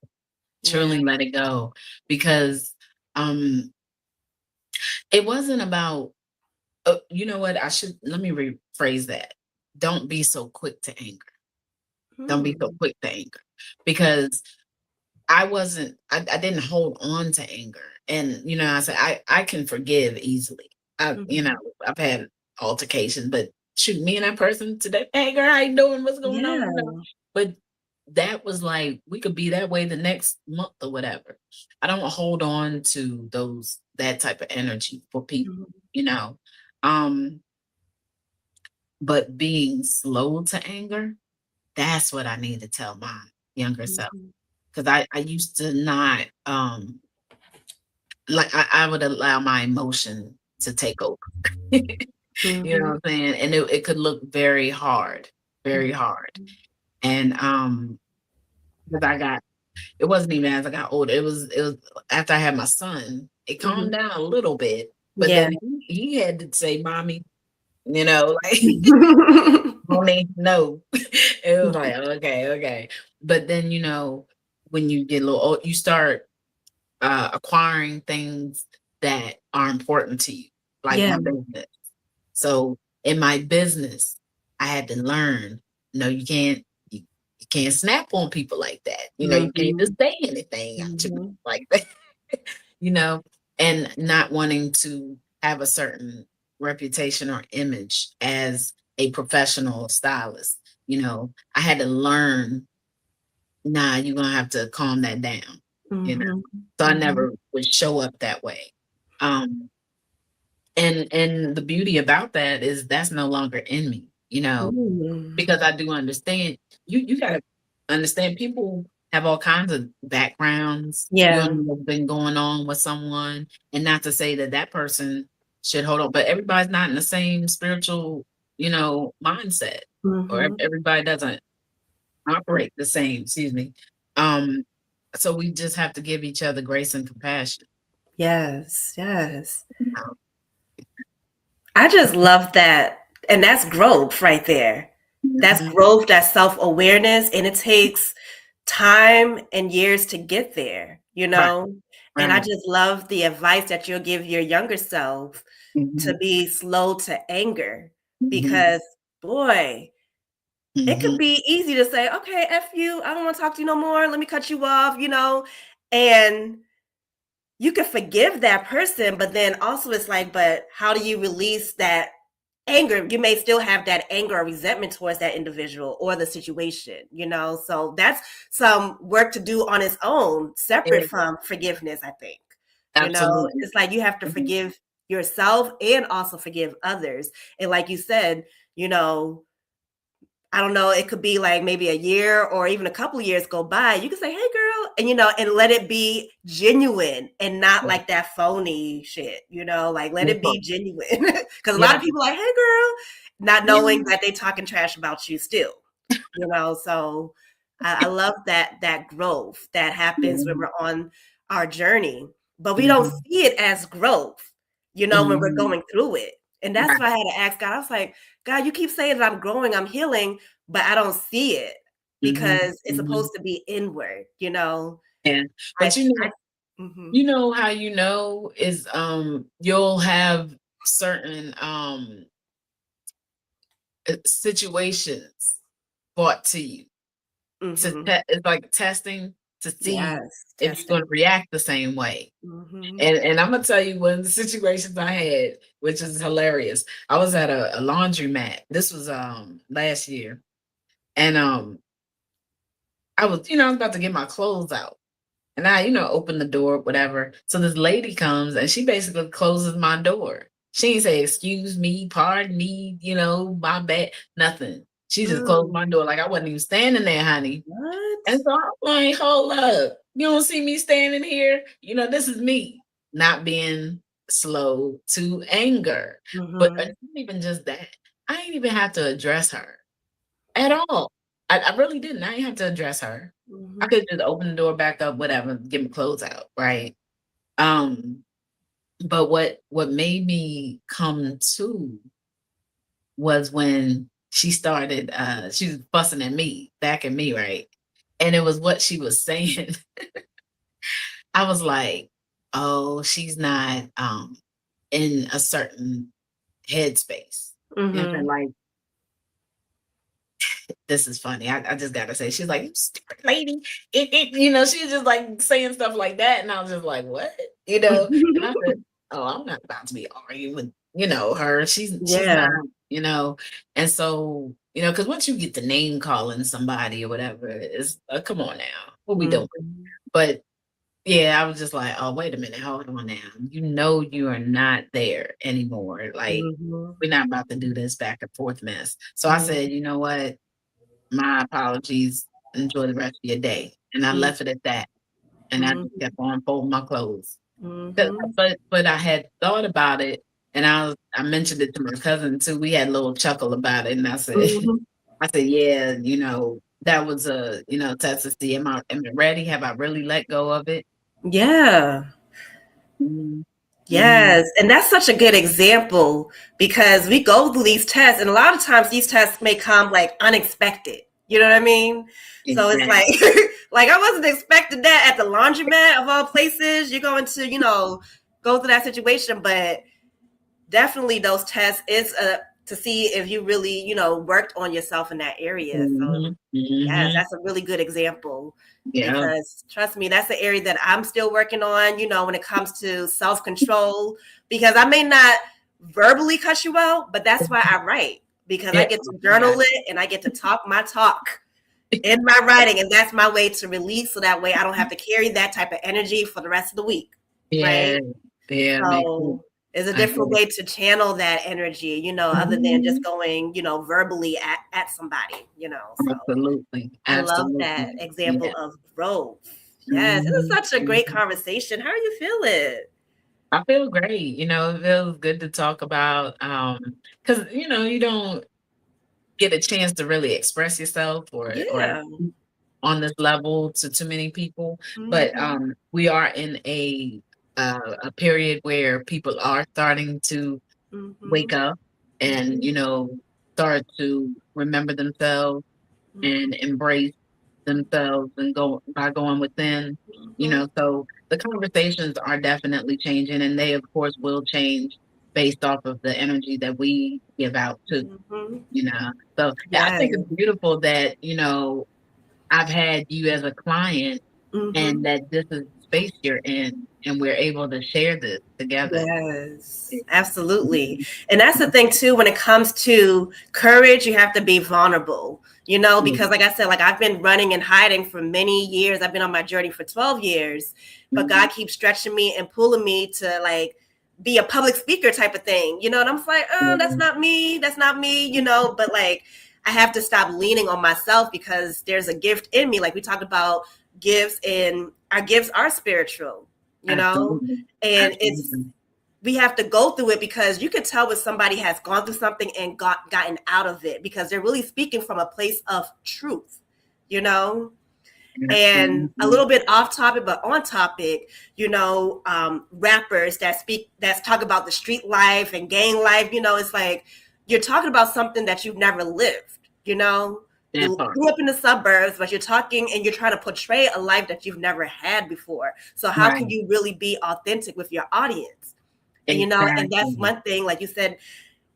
yeah. Truly let it go. Because um it wasn't about you know what? Let me rephrase that. Don't be so quick to anger. Don't be so Mm, quick to anger. Because I didn't hold on to anger. And I said I can forgive easily. mhm. I've had altercations, but shoot, me and that person today, hey girl, how you doing? What's going on? Yeah. But that was like we could be that way the next month or whatever. I don't hold on to that type of energy for people, Mhm, you know. Um, but being slow to anger, that's what I need to tell my younger self. mhm, Because I used to not like I would allow my emotion to take over. You know mhm, what I'm saying? And it could look very hard, very hard. And because it wasn't even as I got older. It was after I had my son, it calmed mhm. down a little bit. But Yeah. then he had to say, Mommy, like Mommy, no. It was like, okay, okay. But then, when you get a little old, you start acquiring things that are important to you, like Yeah. my business. So in my business, I had to learn, you can't snap on people like that. You can't just Mhm, say anything out your mouth mhm, like that, you know, and not wanting to have a certain reputation or image as a professional stylist. I had to learn, nah, you're gonna have to calm that down, you know. mhm, So I mhm. never would show up that way. Um, and the beauty about that is that's no longer in me, Mm. because I do understand you gotta understand people have all kinds of backgrounds. You don't Yeah. know what's been going on with someone, and not to say that that person should hold on, but everybody's not in the same spiritual, mindset, or Mhm. everybody doesn't operate the same, excuse me. Um, so we just have to give each other grace and compassion. Yes, yes. You know? I just love that. And that's growth right there. That's Mhm. growth, that's self-awareness, and it takes time and years to get there, you Right, know? And I right. just love the advice that you'll give your younger self to Mhm, be slow to anger mhm, because boy, it could mhm. be easy to say, okay, F you, I don't want to talk to you no more. Let me cut you off, and you can forgive that person, but then also it's like, but how do you release that anger? You may still have that anger or resentment towards that individual or the situation. So that's some work to do on its own, separate It from forgiveness, I think. You know, Absolutely. it's like you have to Mhm. forgive yourself and also forgive others. And like you said, you know, I don't know, it could be like maybe a year or even a couple of years go by. You can say, "Hey, girl," and and let it be genuine and not Yeah. like that phony shit. Like let Yeah. it be genuine because a lot Yeah. of people are like, "Hey, girl," not knowing Yeah. that they talking trash about you still. So I love that growth that happens when Mhm. we're on our journey, but we don't Mhm. see it as growth. When we're Mhm. going through it, and that's Right. why I had to ask God. I was like, God, you keep saying that I'm growing, I'm healing, but I don't see it Mhm. because it's Mhm. supposed to be inward. Yeah. I, But I, hmm you know how you know is you'll have certain situations brought to you hmm it's like testing to see yes, if you're going to testing. react the same way. Hmm And I'm gonna tell you one of the situations I had, which is hilarious. I was at a laundromat. This was last year, and I was about to get my clothes out. And I, open the door, whatever. So this lady comes and she basically closes my door. She didn't say, "Excuse me, pardon me, my bad," nothing. She just closed my Mm, door like I wasn't even standing there, honey. what? And so I'm like, hold up. You don't see me standing here? This is me not being slow to anger. But Hmm it's not even just that. I ain't even have to address her at all. I really didn't. I didn't have to address her. I hmm could just open the door back up, whatever, get my clothes out, right? Um, but what made me come to was when she was fussing at me, back at me, right? And it was what she was saying. I was like, oh, she's not in a certain headspace. You know what I'm saying? hmm Like, this is funny. I just gotta say, she's like, "You stupid lady." She's just like saying stuff like that. And I was just like, what? And I said, oh, I'm not about to be arguing with, her. She's not, Yeah. you know. And so, because once you get the name calling somebody or whatever, it's come on now. What we doing? Mhm. But yeah, I was just like, "Oh, wait a minute, hold on now. You are not there anymore. Like, Mhm. we're not about to do this back and forth mess." So I Mhm. said, "You know what? My apologies. Enjoy the rest of your day." And I Mhm. left it at that. And I just Mhm. kept on folding my clothes. Mhm. But I had thought about it, and I mentioned it to my cousin too. We had a little chuckle about it, and I said, Mhm. I said, yeah, that was a test to see, am I ready? Have I really let go of it? Yeah. Mhm. Mhm. Yes. And that's such a good example because we go through these tests, and a lot of times these tests may come like unexpected. You know what I mean? So it's like, Exactly. like I wasn't expecting that at the laundromat of all places. You're going to, go through that situation, but definitely those tests is to see if you really, worked on yourself in that area. So Mhm. yes, Mhm. that's a really good example Yeah. because trust me, that's the area that I'm still working on, when it comes to self control. Because I may not verbally cuss you out, but that's why I write because I Yeah. get Oh to my journal God. it and I get to talk my talk in my writing. And that's my way to release so that way I don't have to carry that type of energy for the rest of the week. Yeah. Right. Yeah. Me too. So it's a I different get it. way to channel that energy, other than just Mhm. going, verbally at somebody. So Absolutely. I love that Absolutely. example Yeah. of growth. Yes, this is Mhm. such a great Mhm. conversation. How are you feeling? I feel great. It feels good to talk about because you don't get a chance to really express yourself or Yeah. on this level to too many people. But Mhm. we are in a period where people are starting to wake Mhm. up and Mhm. start to remember themselves and Mhm. embrace themselves and go by going within. Mhm. So the conversations are definitely changing, and they of course will change based off of the energy that we give out too. Mhm. So I think Yes. it's beautiful that I've had you as a client, and Mhm. that this is the space you're in, and we're able to share this together. Yes, absolutely. And that's the thing too, when it comes to courage, you have to be vulnerable, because like I said, like I've been running and hiding for many years. I've been on my journey for 12 years, but God keeps stretching me and pulling me to like be a public speaker type of thing, and I'm just like, oh, that's not me. That's not me, but like I have to stop leaning on myself because there's a gift in me. Like we talked about gifts, and our gifts are spiritual, Absolutely. and it's Absolutely. we have to go through it because you can tell when somebody has gone through something and gotten out of it because they're really speaking from a place of truth, you know and a Absolutely. little bit off topic but on topic, rappers that talk about the street life and gang life, it's like you're talking about something that you've never lived. That You part. grew up in the suburbs, but you're talking and you're trying to portray a life that you've never had before. So how can Right. you really be authentic with your audience? And that's Exactly. one thing, like you said,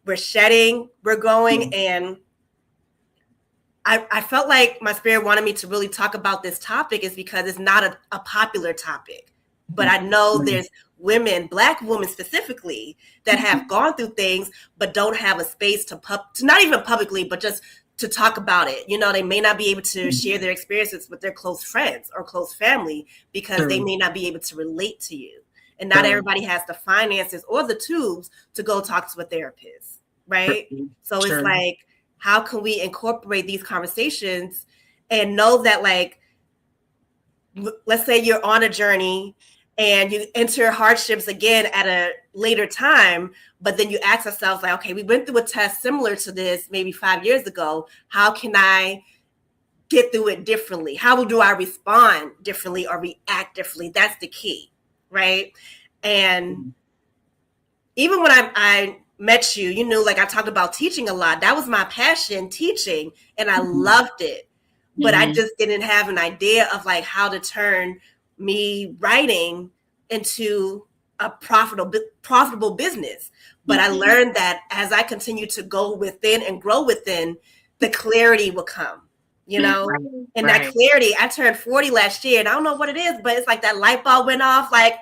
we're shedding, we're going, Mhm. and I felt like my spirit wanted me to really talk about this topic is because it's not a popular topic. But I know Right. there's women, Black women specifically, that have gone through things but don't have a space to not even publicly, but just to talk about it. They may not be able to share their experiences with their close friends or close family because they True. may not be able to relate to you. And not True. everybody has the finances or the tools to go talk to a therapist, right? True. So it's True. like, how can we incorporate these conversations and know that, like, let's say you're on a journey and you enter hardships again at a later time, but then you ask yourself, like, okay, we went through a test similar to this maybe 5 years ago. How can I get through it differently? How do I respond differently or react differently? That's the key, right? And even when I met you, like I talked about teaching a lot. That was my passion, teaching, and I loved it. But I Mm-hmm. just didn't have an idea of like how to turn me writing into a profitable business. But I Mm-hmm. learned that as I continue to go within and grow within, the clarity will come, you know? Right. And that Right. clarity, I turned 40 last year, and I don't know what it is, but it's like that light bulb went off, like,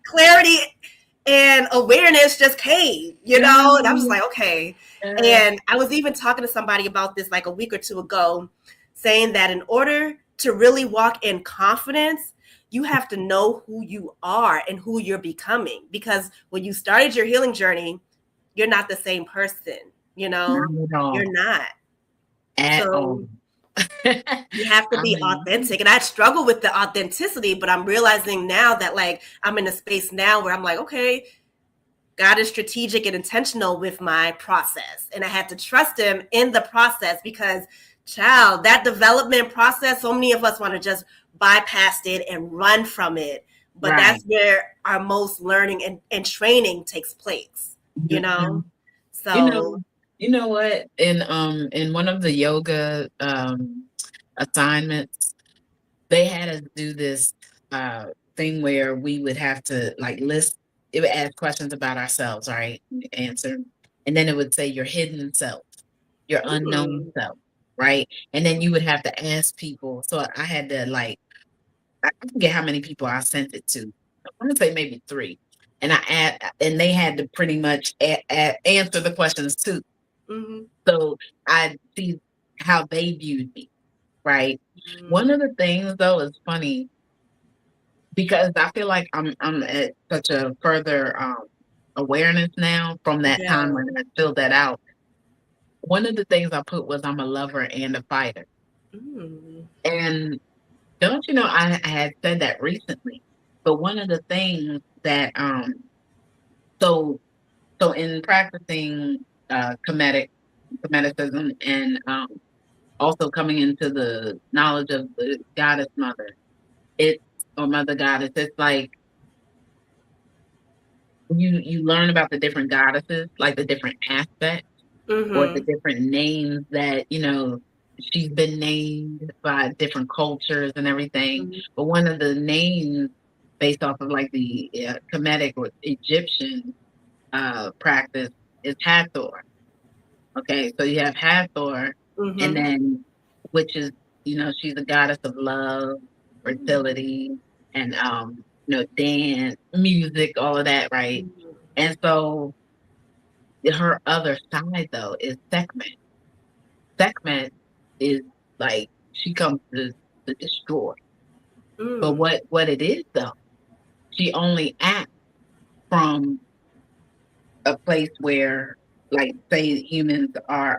clarity and awareness just came, and I'm just like, okay. And I was even talking to somebody about this like a week or two ago, saying that in order to really walk in confidence, you have to know who you are and who you're becoming. Because when you started your healing journey, you're not the same person, Not at all. you're not. At all. So you have to I be mean, authentic. And I struggle with the authenticity, but I'm realizing now that like I'm in a space now where I'm like, okay, God is strategic and intentional with my process. And I had to trust him in the process because, child, that development process, so many of us want to just bypass it and run from it. But right. that's where our most learning and training takes place, you know? Mhm. You So, know, you know what? In one of the yoga assignments, they had us do this uh thing where we would have to like list, it would ask questions about ourselves, right? Answer. And then it would say your hidden self, your unknown mm, self, right? And then you would have to ask people. So I had to like, I forget how many people I sent it to. I'm gonna say maybe three. And they had to pretty much answer the questions too. mm, So I see how they viewed me, right? One mm, of the things though is funny because I feel like I'm at such a further awareness now from that time yeah. when I filled that out. One of the things I put was I'm a lover and a fighter. Mm, And don't you know I had said that recently. But one of the things that so so in practicing comedicism and also coming into the knowledge of the goddess mother, it's or mother goddess, it's like you learn about the different goddesses, like the different aspects or the mm-hmm, different names that, she's been named by different cultures and everything. mm-hmm, But one of the names based off of like the Kemetic or Egyptian practice is Hathor. Okay, so you have Hathor, and mm-hmm. then which is, she's a goddess of love, fertility, and dance, music, all of that, right? Mhm. And so her other side though is Sekhmet. Sekhmet is like she comes to destroy. But Mm. what it is though, she only acts from a place where, like, say humans are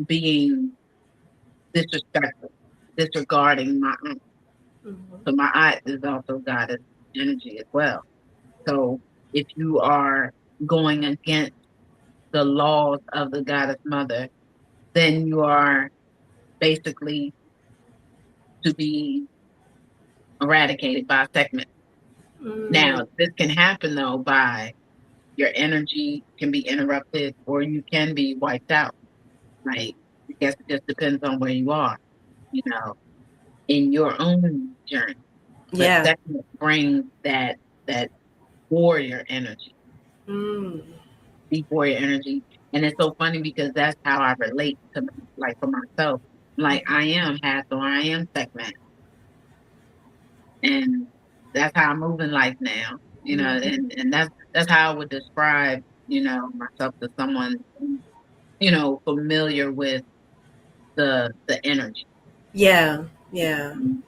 being disrespectful, disregarding my aunt. Mhm. So my aunt is also goddess energy as well. So if you are going against the laws of the goddess mother, then you are basically to be eradicated by segment. Mm. Now, this can happen though by your energy can be interrupted or you can be wiped out. Like, I guess it just depends on where you are, in your own journey. But Yeah. segment brings that warrior energy, Mm. deep warrior energy. And it's so funny because that's how I relate to, like, for myself. Like, I am Hathor, I am segment. And that's how I move in life now, Mhm. and that's how I would describe, myself to someone, familiar with the energy. Yeah. Yeah. Mhm.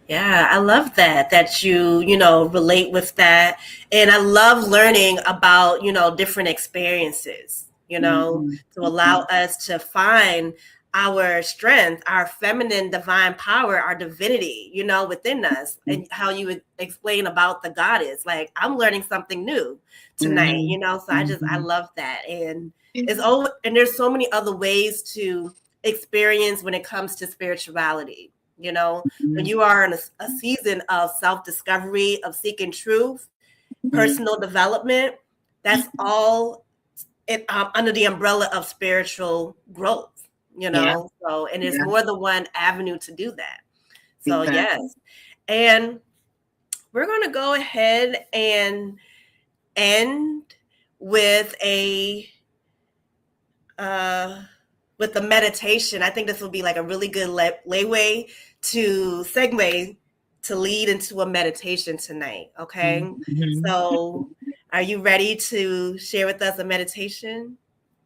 Yeah, I love that you relate with that. And I love learning about, different experiences, Mhm. to allow Mhm. us to find our strength, our feminine divine power, our divinity, within us. And how you would explain about the goddess. Like, I'm learning something new tonight, Mhm. so I Mhm. love that. And Yeah. and there's so many other ways to experience when it comes to spirituality, when Mhm. you are in a season of self-discovery, of seeking truth, Mhm. personal development. That's Mhm. all under the umbrella of spiritual growth, Yeah, so, and there's yeah, more than one avenue to do that. So exactly. yes. And we're going to go ahead and end with a uh with the meditation. I think this will be like a really good layway to segue to lead into a meditation tonight. Okay. Mhm. So, are you ready to share with us a meditation?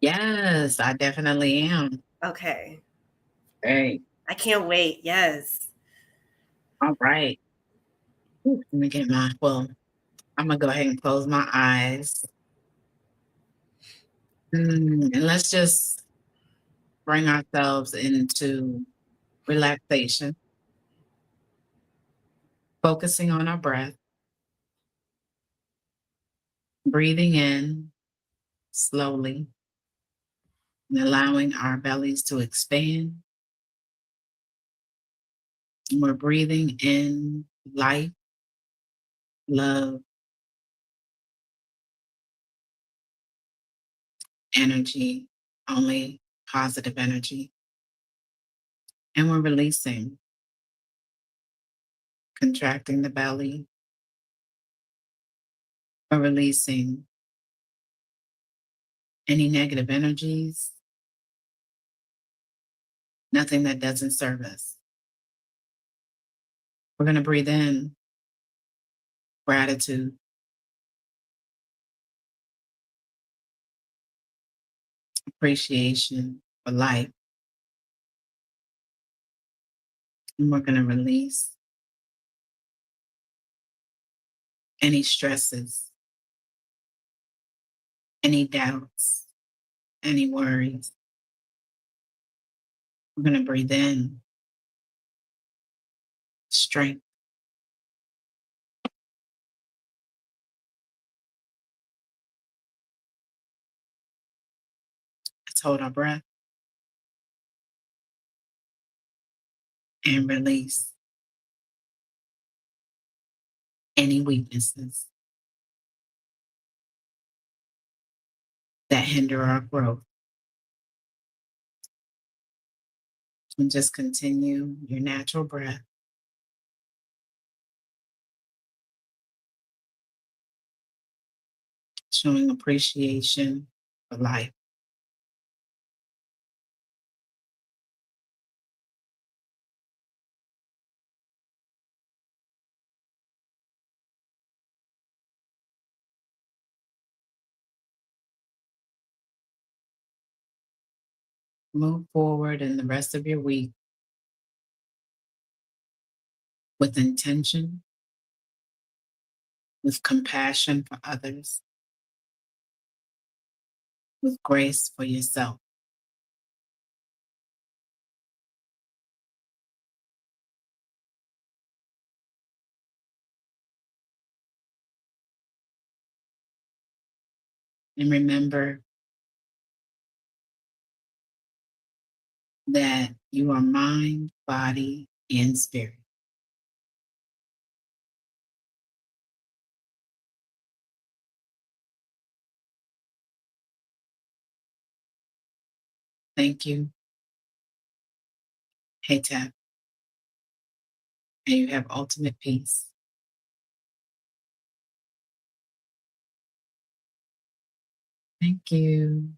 Yes, I definitely am. Okay. Hey, I can't wait. Yes. all right. Ooh, let me get I'm gonna go ahead and close my eyes. And let's just bring ourselves into relaxation, focusing on our breath, breathing in slowly, and allowing our bellies to expand. And we're breathing in life, love, energy, only positive energy. And we're releasing, contracting the belly, or releasing any negative energies, nothing that doesn't serve us. We're going to breathe in gratitude, appreciation for life. And we're going to release any stresses, any doubts, any worries. We're going to breathe in strength. Let's hold our breath and release any weaknesses that hinder our growth. And just continue your natural breath, showing appreciation for life. Move forward in the rest of your week with intention, with compassion for others, with grace for yourself. And remember that you are mind, body, and spirit. Thank you. Hey, Tab. And you have ultimate peace. Thank you.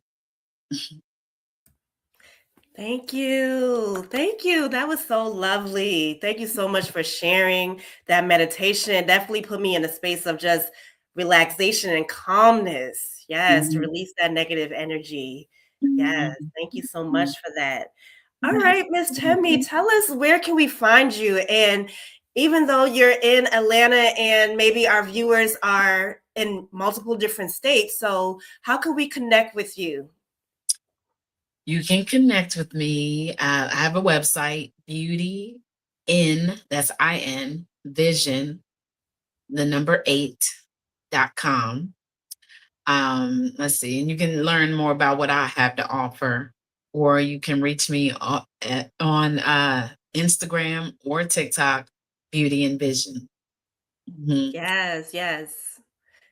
Thank you. Thank you. That was so lovely. Thank you so much for sharing that meditation. It definitely put me in a space of just relaxation and calmness. Yes, to Mhm. release that negative energy. Yes. Mhm. Thank you so Mhm. much for that. All right, Miss Temmie, tell us, where can we find you? And even though you're in Atlanta and maybe our viewers are in multiple different states, so how can we connect with you? You can connect with me. I have a website, beauty in, that's IN, vision, the number 8.com. Let's see, and you can learn more about what I have to offer, or you can reach me on Instagram or TikTok, Beauty and Vision. Mhm. Yes, yes.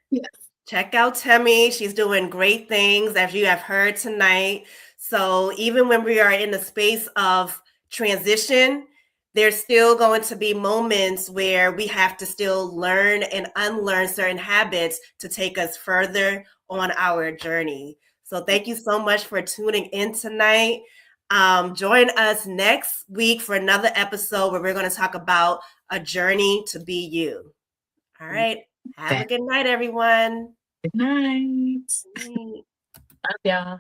Yes. Check out Temmie. She's doing great things, as you have heard tonight. So even when we are in the space of transition, there's still going to be moments where we have to still learn and unlearn certain habits to take us further on our journey. So thank you so much for tuning in tonight. Join us next week for another episode where we're going to talk about a journey to be you. All right. Have a That. good night, everyone. Good night. Right. Love y'all.